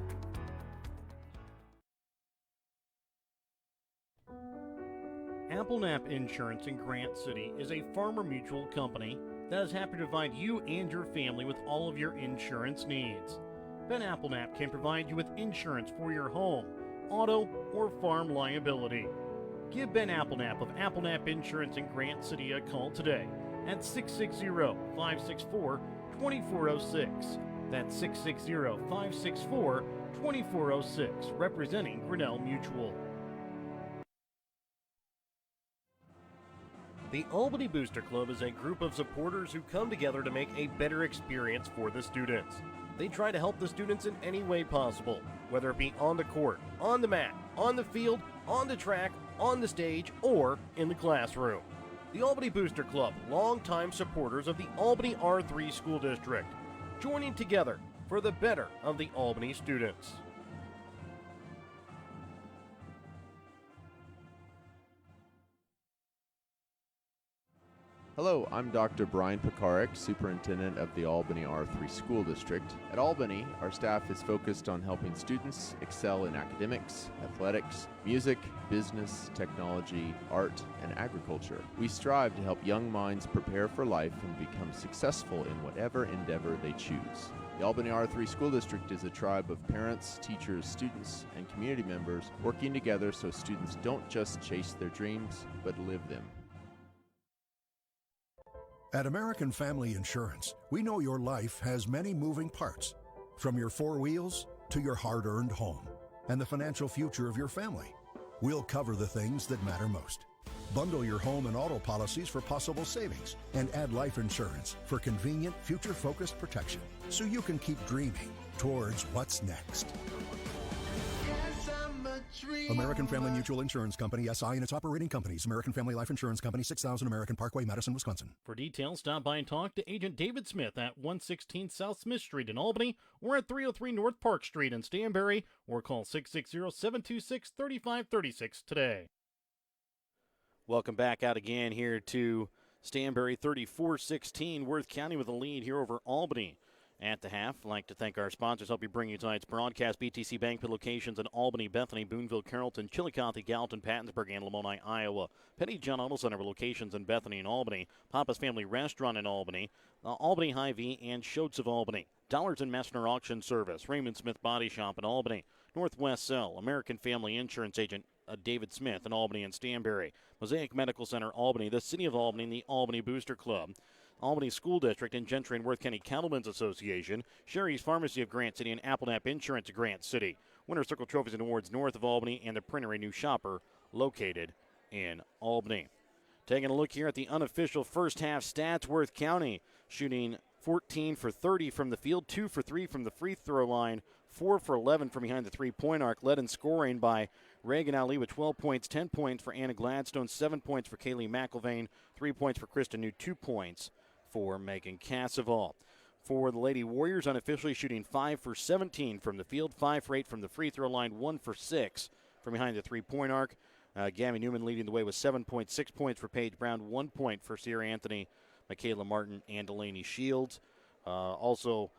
AppleNap Insurance in Grant City is a Farmer Mutual company that is happy to provide you and your family with all of your insurance needs. Ben AppleNap can provide you with insurance for your home, auto, or farm liability. Give Ben AppleNap of AppleNap Insurance in Grant City a call today at 660-564-2406. That's 660-564-2406, representing Grinnell Mutual. The Albany Booster Club is a group of supporters who come together to make a better experience for the students. They try to help the students in any way possible, whether it be on the court, on the mat, on the field, on the track, on the stage, or in the classroom. The Albany Booster Club, longtime supporters of the Albany R3 School District, joining together for the better of the Albany students.
Hello, I'm Dr. Brian Pekarik, Superintendent of the Albany R3 School District. At Albany, our staff is focused on helping students excel in academics, athletics, music, business, technology, art, and agriculture. We strive to help young minds prepare for life and become successful in whatever endeavor they choose. The Albany R3 School District is a tribe of parents, teachers, students, and community members working together so students don't just chase their dreams, but live them.
At American Family Insurance, we know your life has many moving parts, from your four wheels to your hard-earned home and the financial future of your family. We'll cover the things that matter most. Bundle your home and auto policies for possible savings and add life insurance for convenient, future-focused protection so you can keep dreaming towards what's next. American Family Mutual Insurance Company, SI, and its operating companies. American Family Life Insurance Company, 6000 American Parkway, Madison, Wisconsin.
For details, stop by and talk to Agent David Smith at 116 South Smith Street in Albany or at 303 North Park Street in Stanberry, or call 660-726-3536 today.
Welcome back out again here to Stanberry, 34-16. Worth County with a lead here over Albany at the half. I'd like to thank our sponsors, help you bring you tonight's broadcast. BTC Bank with locations in Albany, Bethany, Boonville, Carrollton, Chillicothe, Gallatin, Pattonsburg, and Lamoni, Iowa. Petty John Auto Center with locations in Bethany and Albany. Papa's Family Restaurant in Albany. Albany Hy-Vee and Schultz of Albany. Dollars and Messner Auction Service. Raymond Smith Body Shop in Albany. Northwest Cell. American Family Insurance Agent David Smith in Albany and Stanberry. Mosaic Medical Center, Albany. The City of Albany and the Albany Booster Club. Albany School District and Gentry and Worth County Cattlemen's Association, Sherry's Pharmacy of Grant City, and AppleNap Insurance of Grant City. Winter Circle Trophies and Awards north of Albany, and the Printery New Shopper located in Albany. Taking a look here at the unofficial first half stats, Worth County shooting 14 for 30 from the field, 2 for 3 from the free throw line, 4 for 11 from behind the three-point arc, led in scoring by Reagan Ali with 12 points, 10 points for Anna Gladstone, 7 points for Kaylee McIlvain, 3 points for Kristen New, 2 points for Megan Cassavall. For the Lady Warriors, unofficially shooting 5 for 17 from the field, 5 for 8 from the free throw line, 1 for 6 from behind the three-point arc. Gabby Newman leading the way with 7 points, 6 points for Paige Brown, 1 point for Sierra Anthony, Michaela Martin, and Delaney Shields. Also,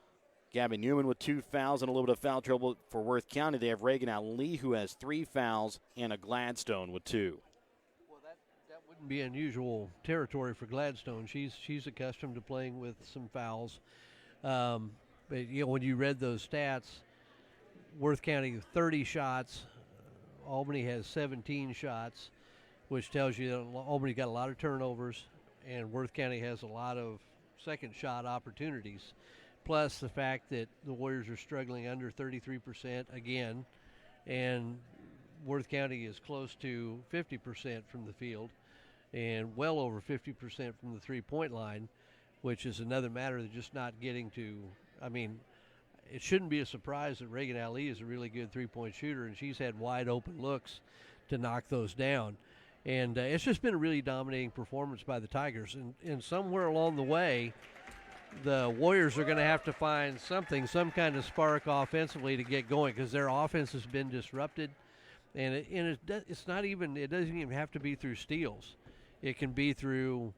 Gabby Newman with 2 fouls and a little bit of foul trouble for Worth County. They have Reagan Ali, who has 3 fouls, and a Gladstone with 2.
Well, that Wouldn't be unusual territory for Gladstone. She's accustomed to playing with some fouls. But when you read those stats, Worth County 30 shots, Albany has 17 shots, which tells you that Albany got a lot of turnovers, and Worth County has a lot of second shot opportunities. Plus the fact that the Warriors are struggling under 33% again, and Worth County is close to 50% from the field and well over 50% from the three-point line, which is another matter of just not getting to, it shouldn't be a surprise that Reagan Ali is a really good three-point shooter, and she's had wide open looks to knock those down. And it's just been a really dominating performance by the Tigers. And somewhere along the way, the Warriors are going to have to find something, some kind of spark offensively to get going, because their offense has been disrupted. And it doesn't even have to be through steals. It can be through,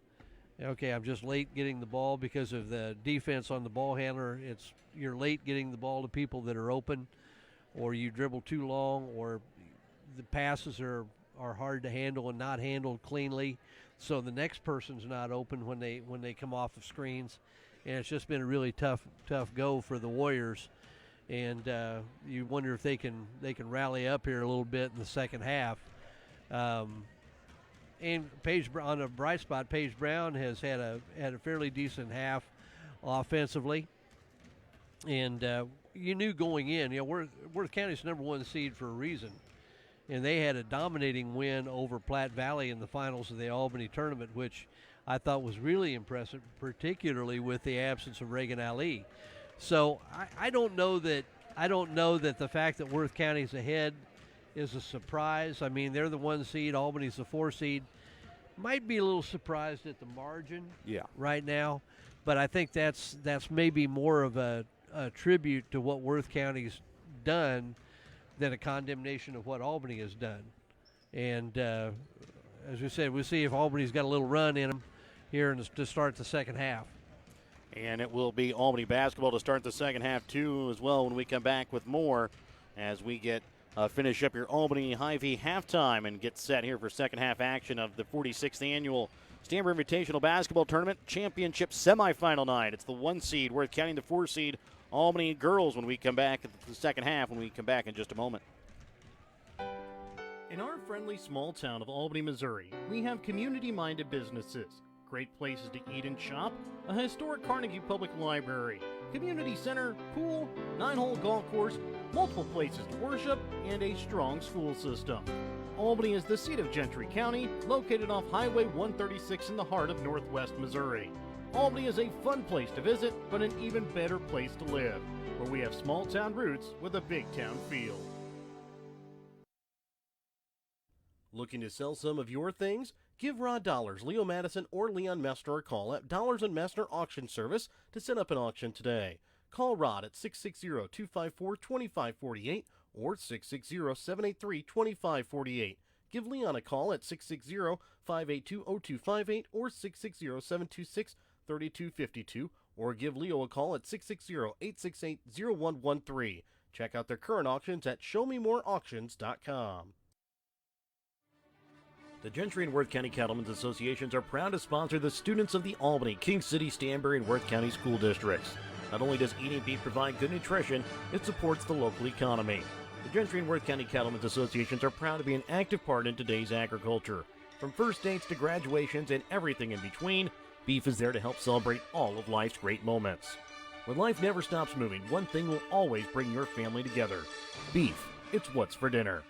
okay, I'm just late getting the ball because of the defense on the ball handler. You're late getting the ball to people that are open, or you dribble too long, or the passes are hard to handle and not handled cleanly, so the next person's not open when they come off of screens. And it's just been a really tough go for the Warriors. And you wonder if they can rally up here a little bit in the second half. And on a bright spot, Paige Brown has had a fairly decent half offensively. And you knew going in, Worth County's number one seed for a reason. And they had a dominating win over Platte Valley in the finals of the Albany tournament, which I thought was really impressive, particularly with the absence of Reagan Ali. So I don't know that the fact that Worth County's ahead is a surprise. They're the 1 seed, Albany's the 4 seed. Might be a little surprised at the margin right now, but I think that's maybe more of a tribute to what Worth County's done than a condemnation of what Albany has done. And as we said, we'll see if Albany's got a little run in them here to start the second half.
And it will be Albany basketball to start the second half, too, as well, when we come back with more as we get finish up your Albany Hy-Vee halftime and get set here for second half action of the 46th annual Stanberry Invitational Basketball Tournament Championship semifinal night. It's the 1 seed, Worth County, the 4 seed, Albany girls, when we come back at the second half, when we come back in just a moment.
In our friendly small town of Albany, Missouri, we have community-minded businesses, great places to eat and shop, a historic Carnegie Public Library, community center, pool, 9-hole golf course, multiple places to worship, and a strong school system. Albany is the seat of Gentry County, located off Highway 136 in the heart of northwest Missouri. Albany is a fun place to visit, but an even better place to live, where we have small town roots with a big town feel. Looking to sell some of your things? Give Rod Dollars, Leo Madison, or Leon Mester a call at Dollars & Mester Auction Service to set up an auction today. Call Rod at 660-254-2548 or 660-783-2548. Give Leon a call at 660-582-0258 or 660-726-3252, or give Leo a call at 660-868-0113. Check out their current auctions at ShowMeMoreAuctions.com. The Gentry and Worth County Cattlemen's Associations are proud to sponsor the students of the Albany, King City, Stanberry, and Worth County school districts. Not only does eating beef provide good nutrition, it supports the local economy. The Gentry and Worth County Cattlemen's Associations are proud to be an active part in today's agriculture. From first dates to graduations and everything in between, beef is there to help celebrate all of life's great moments. When life never stops moving, one thing will always bring your family together. Beef. It's what's for dinner.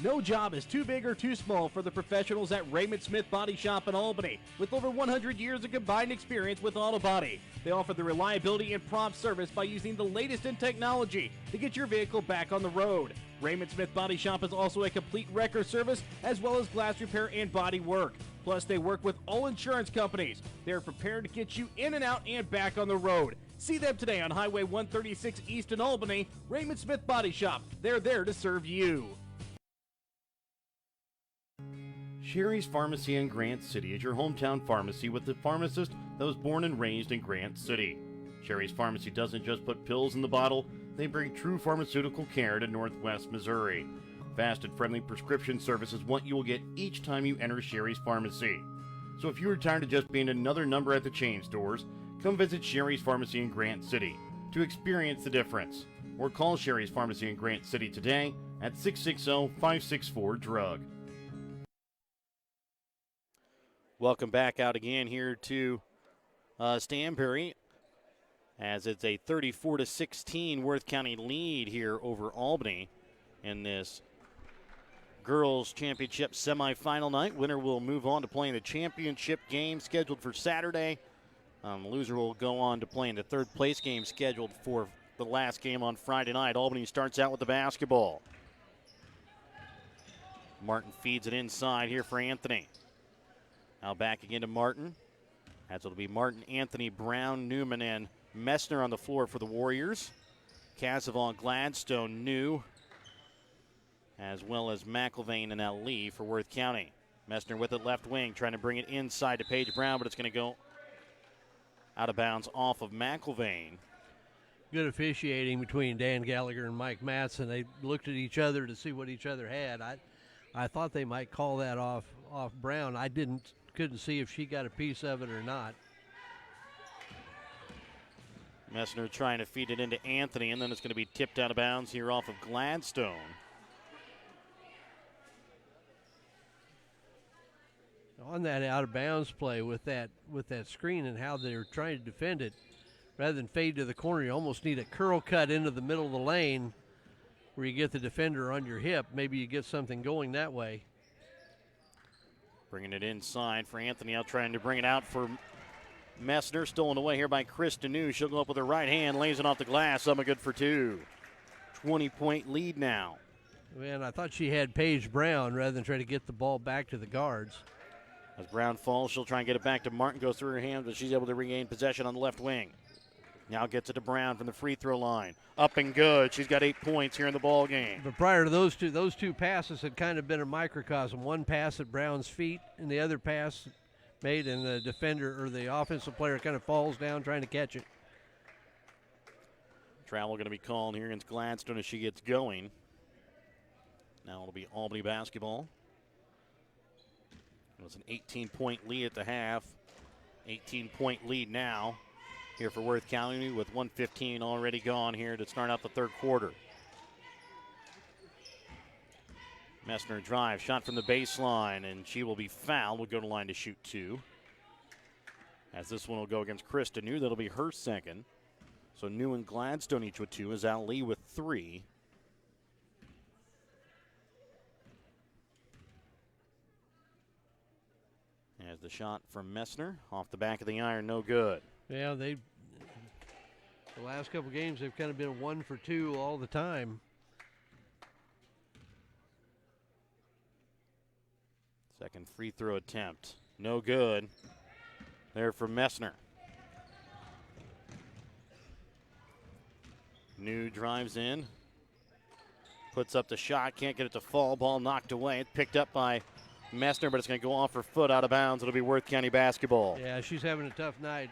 No job is too big or too small for the professionals at Raymond Smith Body Shop in Albany. With over 100 years of combined experience with auto body, they offer the reliability and prompt service by using the latest in technology to get your vehicle back on the road. Raymond Smith Body Shop is also a complete wrecker service as well as glass repair and body work. Plus, they work with all insurance companies. They are prepared to get you in and out and back on the road. See them today on Highway 136 East in Albany. Raymond Smith Body Shop. They're there to serve you.
Sherry's Pharmacy in Grant City is your hometown pharmacy with the pharmacist that was born and raised in Grant City. Sherry's Pharmacy doesn't just put pills in the bottle, they bring true pharmaceutical care to northwest Missouri. Fast and friendly prescription service is what you will get each time you enter Sherry's Pharmacy. So if you are tired of just being another number at the chain stores, come visit Sherry's Pharmacy in Grant City to experience the difference. Or call Sherry's Pharmacy in Grant City today at 660-564-DRUG. Welcome back out again here to Stanberry, as it's a 34-16 Worth County lead here over Albany in this girls championship semifinal night. Winner will move on to playing the championship game scheduled for Saturday. Loser will go on to play in the third place game scheduled for the last game on Friday night. Albany starts out with the basketball. Martin feeds it inside here for Anthony. Now back again to Martin. As it'll be Martin, Anthony, Brown, Newman, and Messner on the floor for the Warriors. Casavant, Gladstone, New, as well as McIlvain and Ali for Worth County. Messner with it left wing, trying to bring it inside to Paige Brown, but it's going to go out of bounds off of McIlvain.
Good officiating between Dan Gallagher and Mike Matson. They looked at each other to see what each other had. I thought they might call that off Brown. I couldn't see if she got a piece of it or not.
Messner trying to feed it into Anthony, and then it's going to be tipped out of bounds here off of Gladstone.
On that out of bounds play with that screen and how they're trying to defend it, rather than fade to the corner, you almost need a curl cut into the middle of the lane where you get the defender on your hip. Maybe you get something going that way.
Bringing it inside for Anthony, out trying to bring it out for Messner. Stolen away here by Krista New. She'll go up with her right hand, lays it off the glass. Up and good for two. 20-point lead now.
Man, I thought she had Paige Brown rather than try to get the ball back to the guards.
As Brown falls, she'll try and get it back to Martin. Goes through her hands, but she's able to regain possession on the left wing. Now gets it to Brown from the free throw line. Up and good. She's got 8 points here in the ball game.
But prior to those two passes had kind of been a microcosm. One pass at Brown's feet, and the other pass made, and the defender or the offensive player kind of falls down trying to catch it.
Travel going to be called here against Gladstone as she gets going. Now it'll be Albany basketball. It was an 18-point lead at the half. 18-point lead now here for Worth County with 1:15 already gone here to start out the third quarter. Messner drive, shot from the baseline, and she will be fouled. Will go to line to shoot two. As this one will go against Krista New, that'll be her second. So New and Gladstone each with two, as Ali with three. As the shot from Messner off the back of the iron, no good.
Yeah, the last couple games they've kind of been 1 for 2 all the time.
Second free throw attempt, no good. There for Messner. New drives in, puts up the shot, can't get it to fall. Ball knocked away. It's picked up by Messner, but it's going to go off her foot out of bounds. It'll be Worth County basketball.
Yeah, she's having a tough night.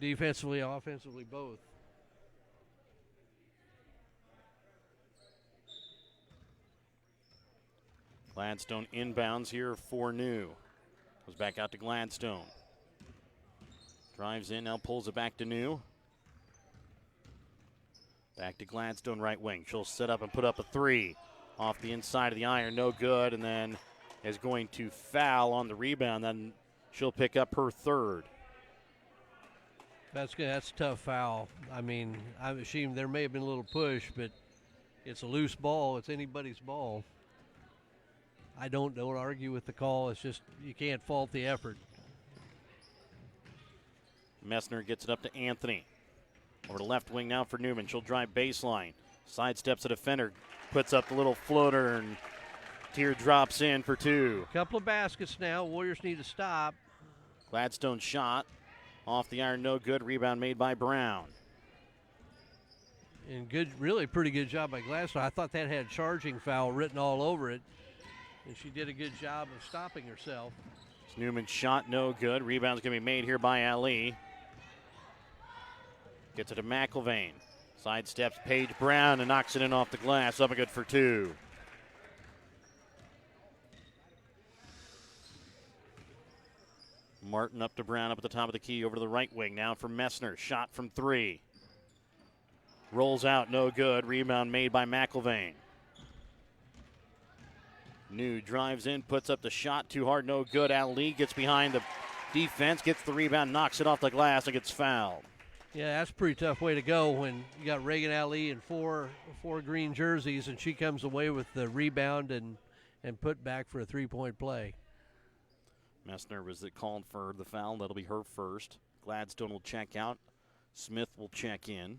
Defensively, offensively, both.
Gladstone inbounds here for New. Goes back out to Gladstone. Drives in, now pulls it back to New. Back to Gladstone, right wing. She'll set up and put up a three. Off the inside of the iron, no good, and then is going to foul on the rebound. Then she'll pick up her third.
That's good. That's a tough foul. I mean, there may have been a little push, but it's a loose ball. It's anybody's ball. I don't argue with the call. It's just you can't fault the effort.
Messner gets it up to Anthony. Over the left wing now for Newman. She'll drive baseline. Sidesteps a defender. Puts up the little floater, and Tear drops in for two.
Couple of baskets now. Warriors need to stop.
Gladstone shot. Off the iron, no good. Rebound made by Brown.
And good, really pretty good job by Gladstone. I thought that had charging foul written all over it. And she did a good job of stopping herself.
Newman's shot, no good. Rebound's going to be made here by Ali. Gets it to McIlvain. Sidesteps Paige Brown and knocks it in off the glass. Up and good for two. Martin up to Brown up at the top of the key over to the right wing. Now for Messner. Shot from 3. Rolls out, no good. Rebound made by McIlvain. New drives in, puts up the shot. Too hard, no good. Ali gets behind the defense, gets the rebound, knocks it off the glass, and gets fouled.
Yeah, that's a pretty tough way to go when you got Reagan Ali in four green jerseys, and she comes away with the rebound and put back for a three-point play.
Messner was called for the foul. That'll be her first. Gladstone will check out. Smith will check in.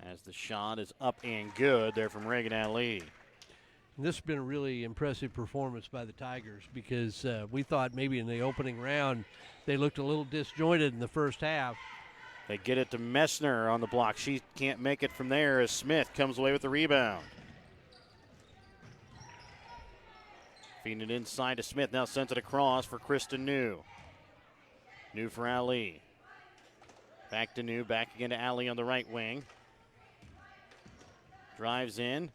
As the shot is up and good there from Reagan Ali.
And this has been a really impressive performance by the Tigers because we thought maybe in the opening round they looked a little disjointed in the first half.
They get it to Messner on the block. She can't make it from there as Smith comes away with the rebound. Feeding it inside to Smith. Now sends it across for Kristen New. New for Ali. Back to New. Back again to Ali on the right wing. Drives in.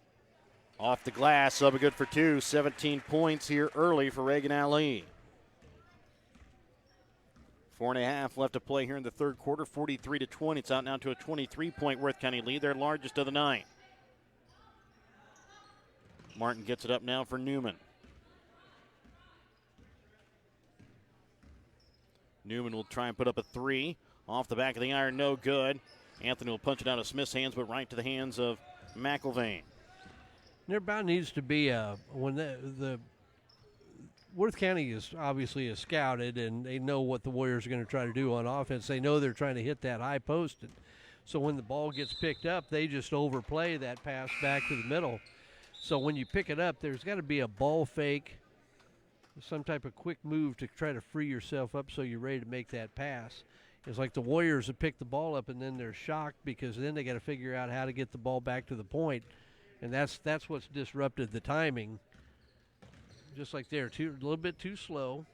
Off the glass. Up good for 2. 17 points here early for Reagan Ali. 4.5 left to play here in the third quarter. 43-20. It's out now to a 23-point Worth County lead. Their largest of the night. Martin gets it up now for Newman. Newman will try and put up a 3. Off the back of the iron, no good. Anthony will punch it out of Smith's hands, but right to the hands of McIlvain.
There bound needs to be when the Worth County is obviously scouted and they know what the Warriors are going to try to do on offense. They know they're trying to hit that high post. So when the ball gets picked up, they just overplay that pass back to the middle. So when you pick it up, there's got to be a ball fake, some type of quick move to try to free yourself up so you're ready to make that pass. It's like the Warriors have picked the ball up and then they're shocked because then they got to figure out how to get the ball back to the point. And that's what's disrupted the timing. Just like they're a little bit too slow.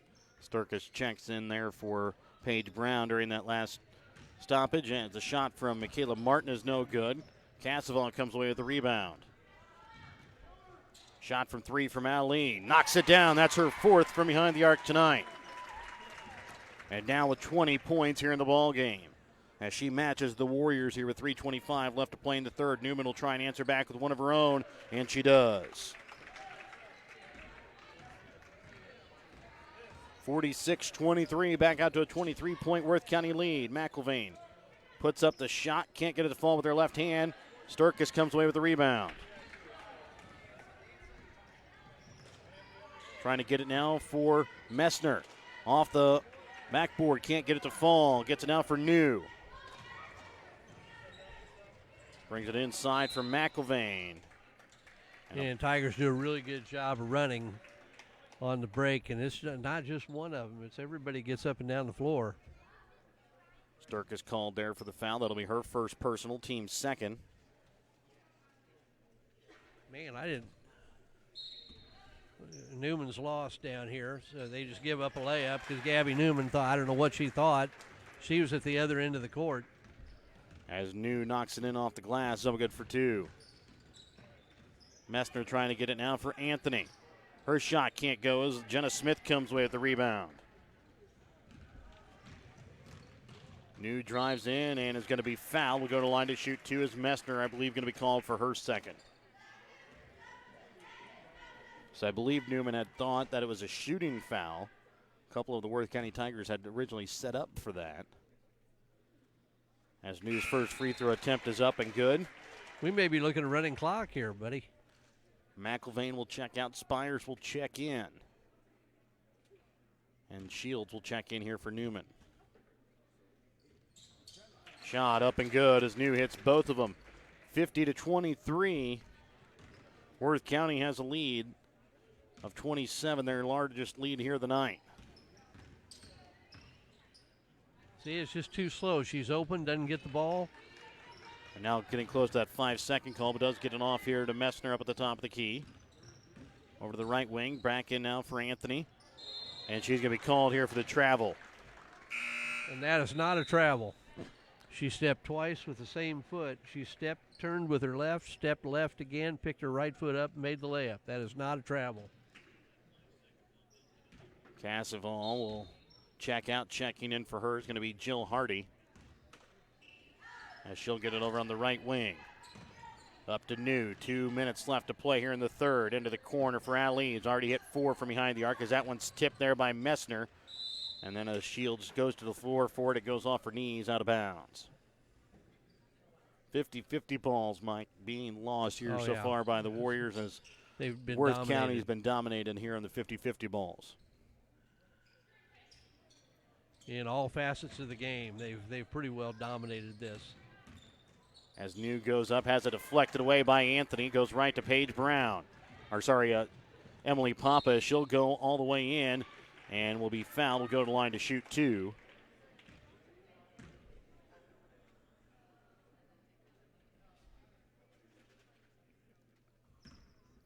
Sturkis checks in there for Paige Brown during that last stoppage. And the shot from Michaela Martin is no good. Cassavant comes away with the rebound. Shot from 3 from Ali. Knocks it down. That's her 4th from behind the arc tonight. And now with 20 points here in the ball game. As she matches the Warriors here with 3:25 left to play in the third. Newman will try and answer back with one of her own, and she does. 46-23, back out to a 23-point Worth County lead. McIlvain puts up the shot, can't get it to fall with her left hand. Sturkis comes away with the rebound. Trying to get it now for Messner. Off the backboard, can't get it to fall. Gets it now for New. Brings it inside for McIlvain.
And Tigers do a really good job of running on the break, and it's not just one of them. It's everybody gets up and down the floor.
Sturkis called there for the foul. That'll be her first personal, team's second.
Man, Newman's lost down here, so they just give up a layup because Gabby Newman thought, I don't know what she thought. She was at the other end of the court.
As New knocks it in off the glass, up good for 2. Messner trying to get it now for Anthony. Her shot can't go as Jenna Smith comes away with the rebound. New drives in and is going to be fouled. We'll go to line to shoot 2 as Messner, I believe, going to be called for her second. So I believe Newman had thought that it was a shooting foul. A couple of the Worth County Tigers had originally set up for that. As New's first free throw attempt is up and good.
We may be looking at a running clock here, buddy.
McIlvain will check out. Spires will check in. And Shields will check in here for Newman. Shot up and good as New hits both of them. 50-23. Worth County has a lead of 27, their largest lead here of the night.
See, it's just too slow. She's open, doesn't get the ball.
And now getting close to that 5-second call, but does get it off here to Messner up at the top of the key. Over to the right wing, back in now for Anthony. And she's going to be called here for the travel.
And that is not a travel. She stepped twice with the same foot. She turned with her left, stepped left again, picked her right foot up, and made the layup. That is not a travel.
Casseval will check out. Checking in for her is going to be Jill Hardy, as she'll get it over on the right wing. Up to New. 2 minutes left to play here in the third. Into the corner for Ali. He's already hit 4 from behind the arc as that one's tipped there by Messner. And then as Shields goes to the floor for it, it goes off her knees, out of bounds. 50-50 balls, Mike, being lost here so far by the Warriors, as
they've been
Worth County's been dominated here on the 50-50 balls.
In all facets of the game, they've pretty well dominated this.
As New goes up, has it deflected away by Anthony, goes right to Paige Brown. Emily Papa. She'll go all the way in and will be fouled. Will go to the line to shoot 2.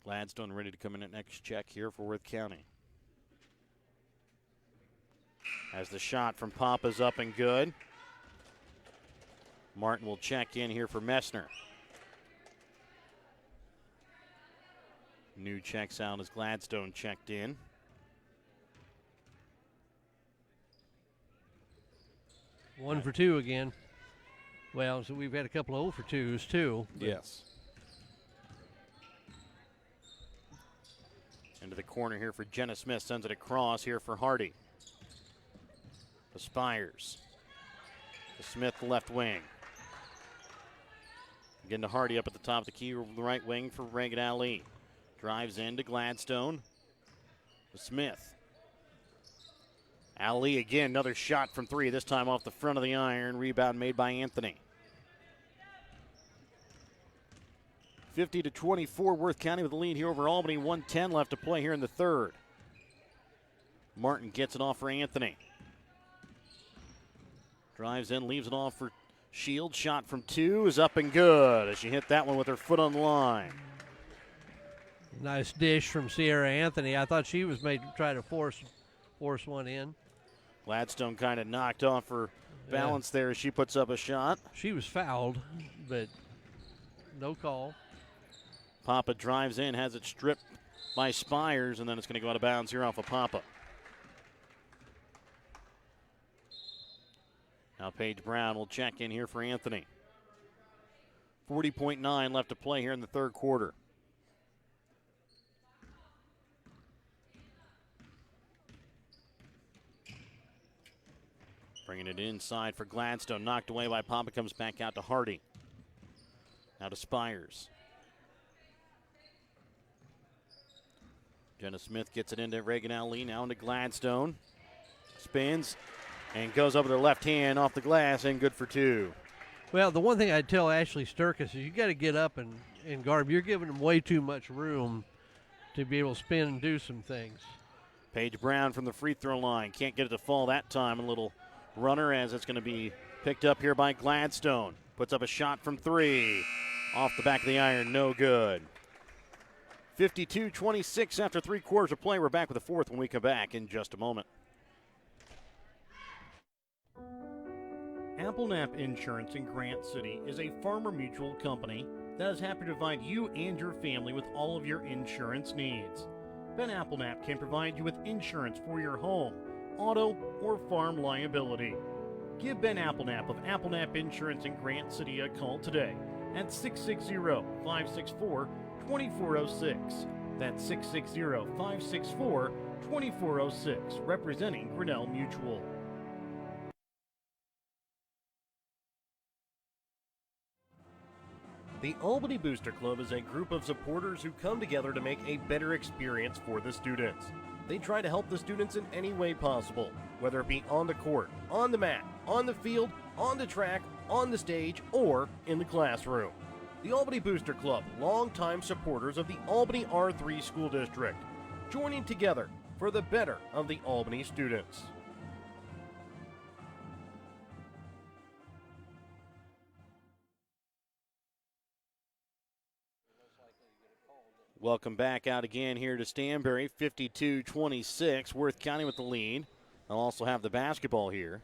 Gladstone ready to come in at next check here for Worth County. As the shot from Papa's up and good. Martin will check in here for Messner. New checks out as Gladstone checked in.
One for 2 again. Well, so we've had a couple of 0 for 2s too.
Yes. Into the corner here for Jenna Smith. Sends it across here for Hardy. To Spires. To Smith, the left wing. Again to Hardy up at the top of the key, the right wing for Reagan Ali. Drives in to Gladstone. To Smith. Ali again, another shot from 3, this time off the front of the iron. Rebound made by Anthony. 50-24, Worth County with the lead here over Albany. 1:10 left to play here in the third. Martin gets it off for Anthony. Drives in, leaves it off for Shields. Shot from 2 is up and good as she hit that one with her foot on the line.
Nice dish from Sierra Anthony. I thought she was made to try to force one in.
Gladstone kind of knocked off her balance there as she puts up a shot.
She was fouled, but no call.
Papa drives in, has it stripped by Spires, and then it's going to go out of bounds here off of Papa. Now Paige Brown will check in here for Anthony. 40.9 left to play here in the third quarter. Bringing it inside for Gladstone. Knocked away by Papa. Comes back out to Hardy. Now to Spires. Jenna Smith gets it into Reagan Ali. Now into Gladstone. Spins and goes over their left hand off the glass and good for 2.
Well, the one thing I'd tell Ashley Sturkis is you got to get up and guard. You're giving them way too much room to be able to spin and do some things.
Paige Brown from the free throw line. Can't get it to fall that time. A little runner as it's going to be picked up here by Gladstone. Puts up a shot from 3. Off the back of the iron, no good. 52-26 after 3 quarters of play. We're back with the fourth when we come back in just a moment.
Applenap Insurance in Grant City is a Farmer Mutual company that is happy to provide you and your family with all of your insurance needs. Ben Applenap can provide you with insurance for your home, auto, or farm liability. Give Ben Applenap of Applenap Insurance in Grant City a call today at 660-564-2406. That's 660-564-2406, representing Grinnell Mutual. The Albany Booster Club is a group of supporters who come together to make a better experience for the students. They try to help the students in any way possible, whether it be on the court, on the mat, on the field, on the track, on the stage, or in the classroom. The Albany Booster Club, longtime supporters of the Albany R3 School District, joining together for the better of the Albany students.
Welcome back out again here to Stanberry, 52-26. Worth County with the lead. They'll also have the basketball here.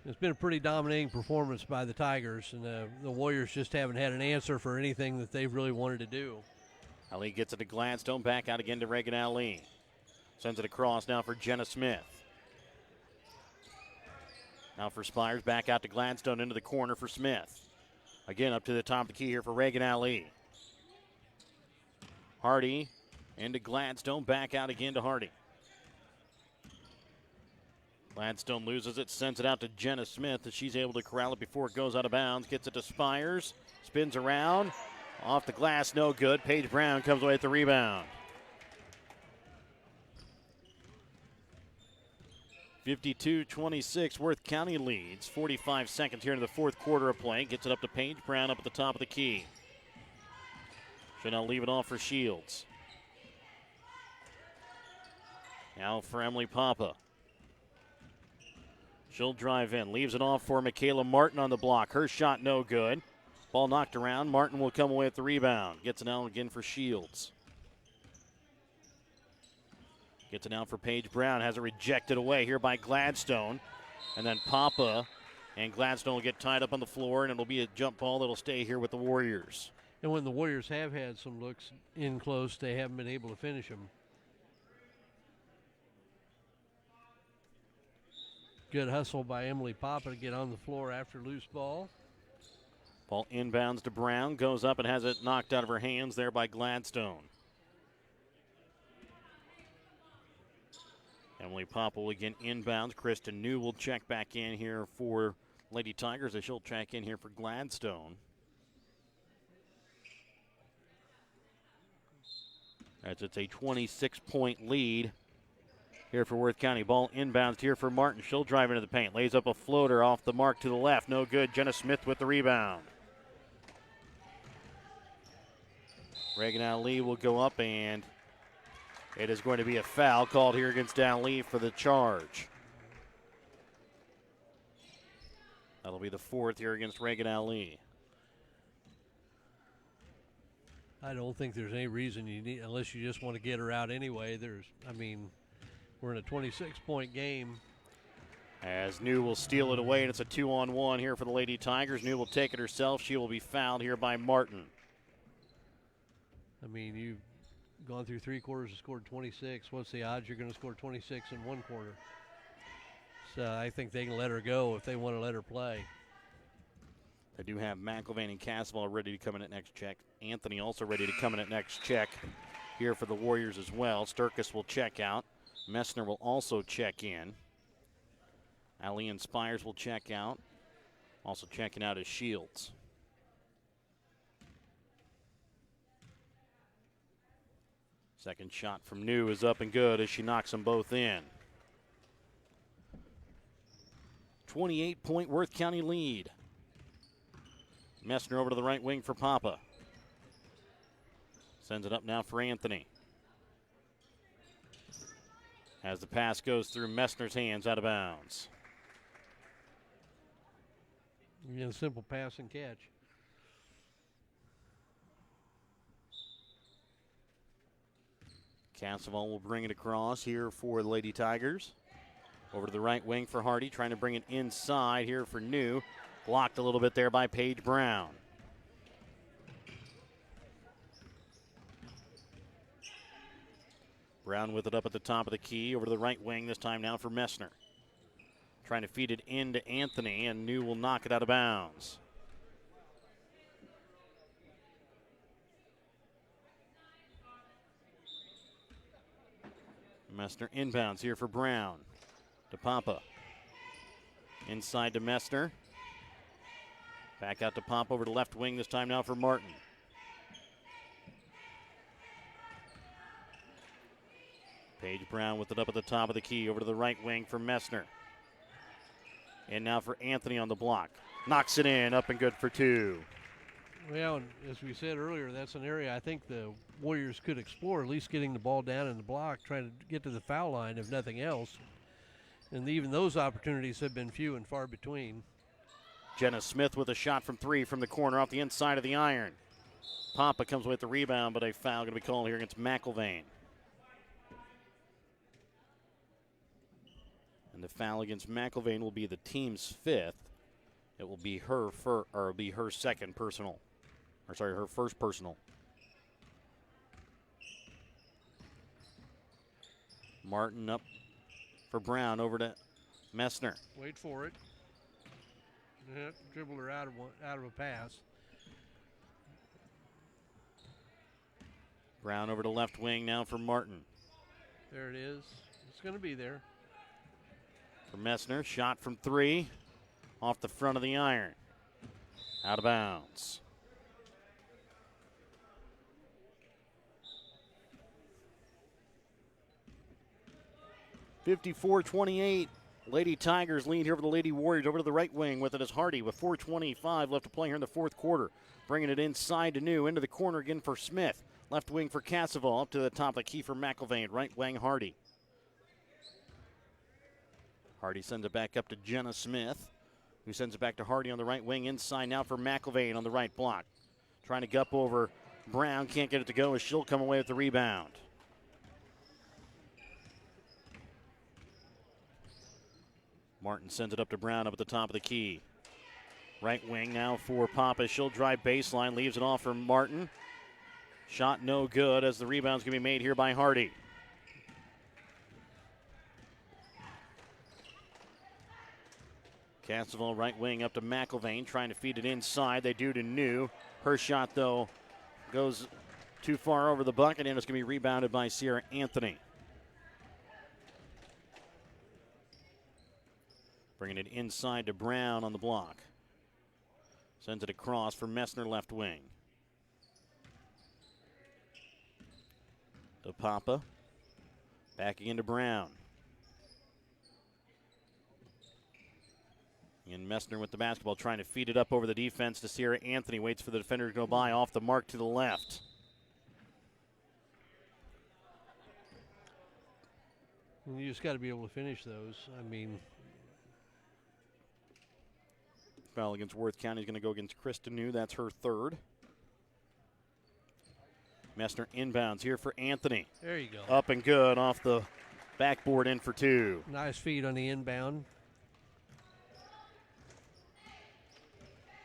It's been a pretty dominating performance by the Tigers, and the Warriors just haven't had an answer for anything that they've really wanted to do.
Ali gets it to Gladstone, back out again to Reagan Ali. Sends it across now for Jenna Smith. Now for Spires, back out to Gladstone into the corner for Smith. Again, up to the top of the key here for Reagan Ali. Hardy into Gladstone, back out again to Hardy. Gladstone loses it, sends it out to Jenna Smith as she's able to corral it before it goes out of bounds. Gets it to Spires, spins around, off the glass, no good. Paige Brown comes away with the rebound. 52-26, Worth County leads. 45 seconds here in the fourth quarter of play. Gets it up to Paige Brown up at the top of the key. Should now leave it off for Shields. Now for Emily Papa. She'll drive in, leaves it off for Michaela Martin on the block. Her shot no good. Ball knocked around. Martin will come away with the rebound. Gets it out again for Shields. Gets it out for Paige Brown. Has it rejected away here by Gladstone. And then Papa and Gladstone will get tied up on the floor, and it'll be a jump ball that'll stay here with the Warriors.
And when the Warriors have had some looks in close, they haven't been able to finish them. Good hustle by Emily Papa to get on the floor after loose ball.
Ball inbounds to Brown. Goes up and has it knocked out of her hands there by Gladstone. Emily Papa will again inbounds. Kristen New will check back in here for Lady Tigers as she'll check in here for Gladstone. As it's a 26-point lead here for Worth County. Ball inbounds here for Martin. She'll drive into the paint. Lays up a floater off the mark to the left. No good. Jenna Smith with the rebound. Reagan Ali will go up, and it is going to be a foul called here against Ali for the charge. That'll be the fourth here against Reagan Ali.
I don't think there's any reason you need, unless you just want to get her out anyway. We're in a 26-point game.
As New will steal it away, and it's a 2-on-1 here for the Lady Tigers. New will take it herself. She will be fouled here by Martin.
You've gone through three quarters and scored 26. What's the odds you're going to score 26 in one quarter? So I think they can let her go if they want to let her play.
They do have McIlvain and Casval ready to come in at next check. Anthony also ready to come in at next check here for the Warriors as well. Sturkis will check out. Messner will also check in. Ali and Spires will check out. Also checking out is Shields. Second shot from New is up and good as she knocks them both in. 28-point Worth County lead. Messner over to the right wing for Papa. Sends it up now for Anthony. As the pass goes through Messner's hands, out of bounds.
Simple pass and catch.
Casval will bring it across here for the Lady Tigers. Over to the right wing for Hardy, trying to bring it inside here for New. Blocked a little bit there by Paige Brown. Brown with it up at the top of the key. Over to the right wing this time now for Messner. Trying to feed it into Anthony, and New will knock it out of bounds. Messner inbounds here for Brown. To Papa. Inside to Messner. Back out to Papa over to left wing this time now for Martin. Paige Brown with it up at the top of the key. Over to the right wing for Messner. And now for Anthony on the block. Knocks it in, up and good for two.
Well, and as we said earlier, that's an area I think the Warriors could explore, at least getting the ball down in the block, trying to get to the foul line, if nothing else. And even those opportunities have been few and far between.
Jenna Smith with a shot from three from the corner off the inside of the iron. Papa comes with the rebound, but a foul going to be called here against McIlvain. And the foul against McIlvain will be the team's fifth. It will be her second personal. Her first personal. Martin up for Brown, over to Messner.
Wait for it. Yep, dribbled her out of a pass.
Brown over to left wing now for Martin.
There it is. It's going to be there.
For Messner, shot from 3, off the front of the iron. Out of bounds. (54-28). Lady Tigers lead here for the Lady Warriors. Over to the right wing with it is Hardy with 4:25 left to play here in the fourth quarter. Bringing it inside to New, into the corner again for Smith. Left wing for Casseval, up to the top of the key for McIlvain. Right wing Hardy. Hardy sends it back up to Jenna Smith, who sends it back to Hardy on the right wing. Inside now for McIlvain on the right block. Trying to gup over Brown, can't get it to go as she'll come away with the rebound. Martin sends it up to Brown up at the top of the key. Right wing now for Papa. She'll drive baseline, leaves it off for Martin. Shot no good as the rebound's going to be made here by Hardy. Casseval right wing up to McIlvain, trying to feed it inside. They do to New. Her shot, though, goes too far over the bucket, and it's going to be rebounded by Sierra Anthony. Bringing it inside to Brown on the block. Sends it across for Messner left wing. To Papa. Back again to Brown. And Messner with the basketball, trying to feed it up over the defense to Sierra Anthony. Waits for the defender to go by, off the mark to the left.
You just got to be able to finish those. I mean,
Foul against Worth County is going to go against Kristen New. That's her third. Messner inbounds here for Anthony.
there you go.
Up and good off the backboard, in for 2.
Nice feed on the inbound.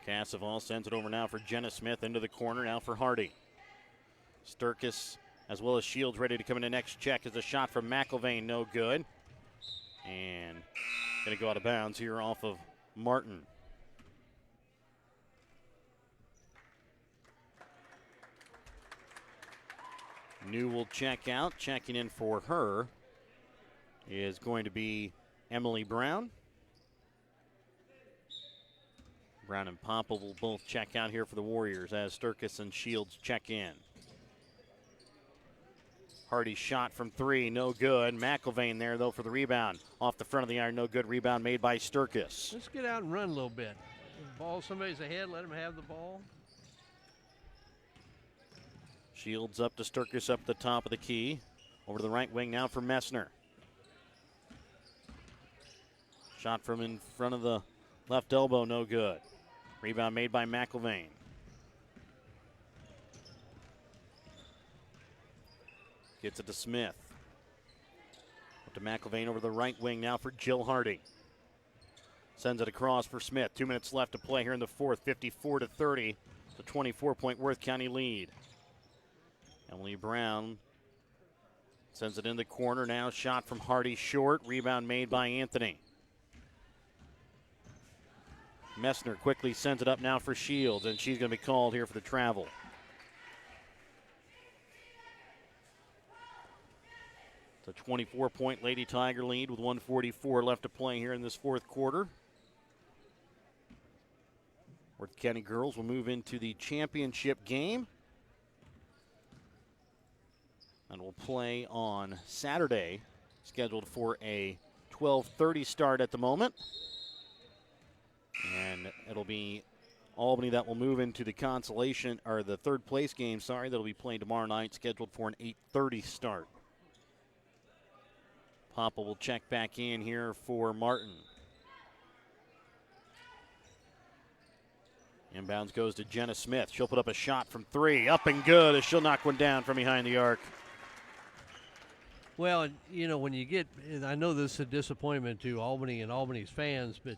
Casseval sends it over now for Jenna Smith into the corner, now for Hardy. Sturkis as well as Shields ready to come in the next check as a shot from McIlvain, no good. And going to go out of bounds here off of Martin. New will check out. Checking in for her is going to be Emily Brown. Brown and Papa will both check out here for the Warriors as Sturkis and Shields check in. Hardy's shot from 3, no good. McIlvain there, though, for the rebound. Off the front of the iron, no good. Rebound made by Sturkis.
Let's get out and run a little bit. Ball, somebody's ahead, let them have the ball.
Shields up to Sturkis up the top of the key. Over to the right wing now for Messner. Shot from in front of the left elbow, no good. Rebound made by McIlvain. Gets it to Smith. Up to McIlvain over the right wing now for Jill Hardy. Sends it across for Smith. 2 minutes left to play here in the fourth. 54-30. The 24-point Worth County lead. Emily Brown sends it in the corner now. Shot from Hardy short. Rebound made by Anthony. Messner quickly sends it up now for Shields, and she's going to be called here for the travel. It's a 24-point Lady Tiger lead with 1:44 left to play here in this fourth quarter. Worth County girls will move into the championship game and will play on Saturday, scheduled for a 12:30 start at the moment. And it'll be Albany that will move into the consolation, or the third place game, that'll be played tomorrow night, scheduled for an 8:30 start. Papa will check back in here for Martin. Inbounds goes to Jenna Smith. She'll put up a shot from 3, up and good as she'll knock one down from behind the arc.
Well, you know, when you get, and I know this is a disappointment to Albany and Albany's fans, but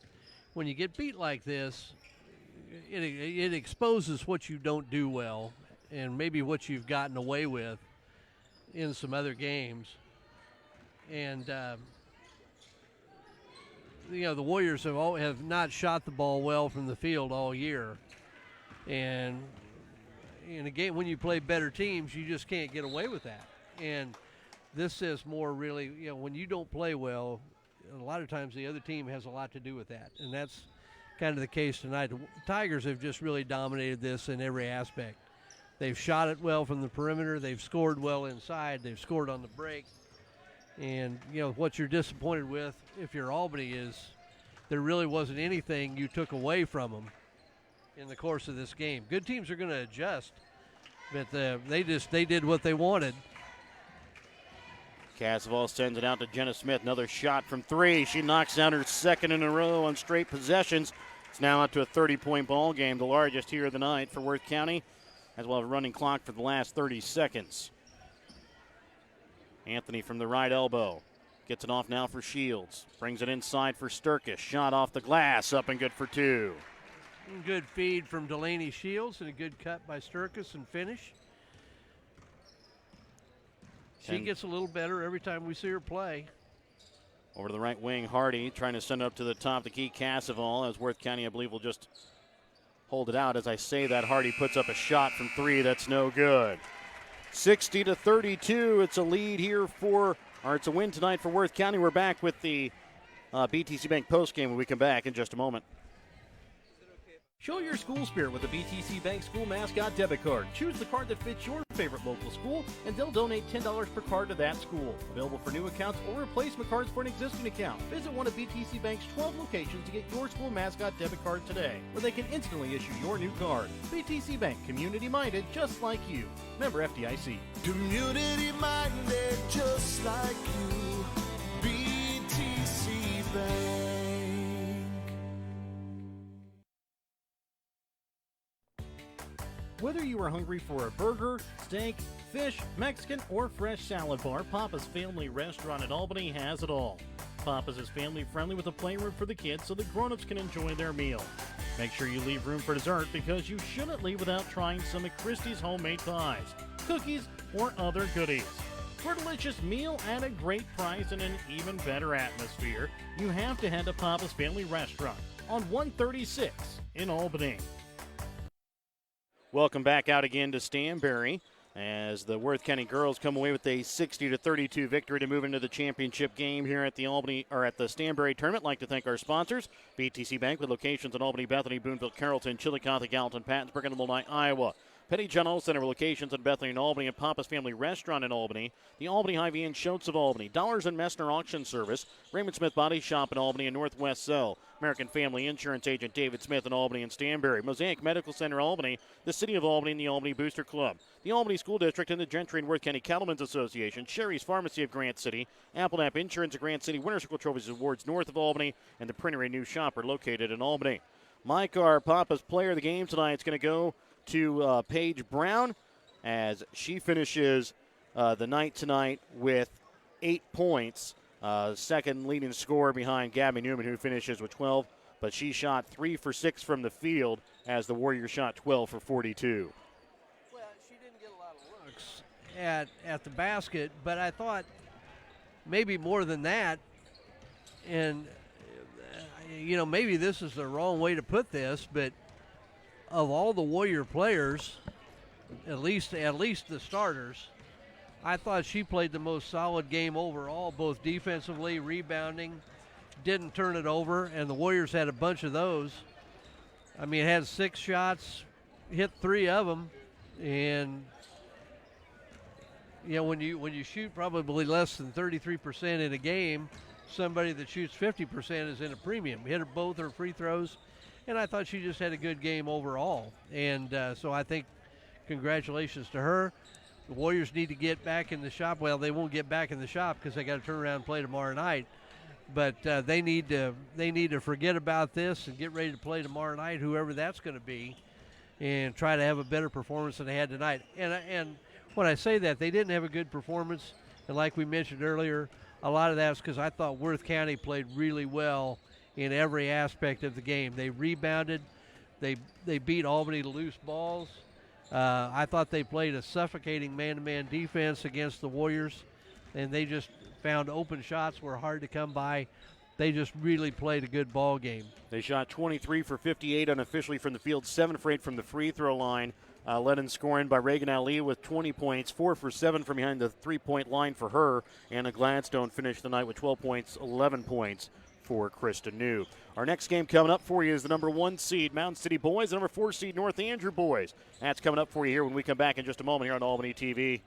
when you get beat like this, it exposes what you don't do well and maybe what you've gotten away with in some other games. And the Warriors have not shot the ball well from the field all year. And in a game when you play better teams, you just can't get away with that. And this says more really, when you don't play well, a lot of times the other team has a lot to do with that. And that's kind of the case tonight. The Tigers have just really dominated this in every aspect. They've shot it well from the perimeter. They've scored well inside. They've scored on the break. And, what you're disappointed with, if you're Albany, is there really wasn't anything you took away from them in the course of this game. Good teams are going to adjust, but they did what they wanted.
Casval sends it out to Jenna Smith. Another shot from three. She knocks down her second in a row on straight possessions. It's now up to a 30-point ball game, the largest here of the night for Worth County, as well as a running clock for the last 30 seconds. Anthony from the right elbow gets it off now for Shields. Brings it inside for Sturkis. Shot off the glass, up and good for two.
Good feed from Delaney Shields and a good cut by Sturkis and finish. She gets a little better every time we see her play.
Over to the right wing, Hardy trying to send it up to the top to Key Casval, as Worth County, I believe, will just hold it out. As I say that, Hardy puts up a shot from three. That's no good. 60-32. It's a lead here it's a win tonight for Worth County. We're back with the BTC Bank postgame when we come back in just a moment.
Show your school spirit with the BTC Bank School Mascot Debit Card. Choose the card that fits your favorite local school, and they'll donate $10 per card to that school. Available for new accounts or replacement cards for an existing account. Visit one of BTC Bank's 12 locations to get your school mascot debit card today, where they can instantly issue your new card. BTC Bank, community-minded, just like you. Member FDIC.
Community-minded, just like you. BTC Bank.
Whether you are hungry for a burger, steak, fish, Mexican, or fresh salad bar, Papa's Family Restaurant in Albany has it all. Papa's is family friendly with a playroom for the kids so the grown-ups can enjoy their meal. Make sure you leave room for dessert because you shouldn't leave without trying some of Christie's homemade pies, cookies, or other goodies. For a delicious meal at a great price and an even better atmosphere, you have to head to Papa's Family Restaurant on 136 in Albany.
Welcome back out again to Stanberry as the Worth County girls come away with a 60-32 victory to move into the championship game here at the Stanberry tournament. I'd like to thank our sponsors, BTC Bank with locations in Albany, Bethany, Boonville, Carrollton, Chillicothe, Gallatin, Pattonsburg, and Illinois, Iowa. Petty John Auto Center with locations in Bethany and Albany, and Papa's Family Restaurant in Albany, the Albany Hy-Vee and Schultz of Albany, Dollars and Messner Auction Service, Raymond Smith Body Shop in Albany and Northwest Cell, American Family Insurance Agent David Smith in Albany and Stanberry, Mosaic Medical Center Albany, the City of Albany and the Albany Booster Club, the Albany School District and the Gentry and Worth County Cattlemen's Association, Sherry's Pharmacy of Grant City, Applenap Insurance of Grant City, Winter Circle Trophies Awards north of Albany, and the Printery New Shopper located in Albany. Mike, our Papa's player of the game tonight, is going to go to Paige Brown as she finishes the night tonight with 8 points. Second leading scorer behind Gabby Newman, who finishes with 12. But she shot 3 for 6 from the field as the Warriors shot 12 for 42.
Well, she didn't get a lot of looks at the basket, but I thought maybe more than that. And, maybe this is the wrong way to put this, but of all the Warrior players, at least the starters, I thought she played the most solid game overall, both defensively, rebounding, didn't turn it over, and the Warriors had a bunch of those. I mean, had 6 shots, hit 3 of them, and when you shoot probably less than 33% in a game, somebody that shoots 50% is in a premium. Hit both her free throws. And I thought she just had a good game overall. And so I think congratulations to her. The Warriors need to get back in the shop. Well, they won't get back in the shop because they got to turn around and play tomorrow night. But they need to forget about this and get ready to play tomorrow night, whoever that's going to be, and try to have a better performance than they had tonight. And when I say that, they didn't have a good performance. And like we mentioned earlier, a lot of that was because I thought Worth County played really well in every aspect of the game. They rebounded. They beat Albany to loose balls. I thought they played a suffocating man-to-man defense against the Warriors, and they just found open shots were hard to come by. They just really played a good ball game.
They shot 23 for 58 unofficially from the field, 7 for 8 from the free throw line. Led in scoring by Reagan Ali with 20 points, 4 for 7 from behind the three-point line for her. Anna Gladstone finished the night with 12 points, 11 points for Krista New. Our next game coming up for you is the number 1 seed Mountain City Boys, the number 4 seed North Andrew Boys. That's coming up for you here when we come back in just a moment here on Albany TV.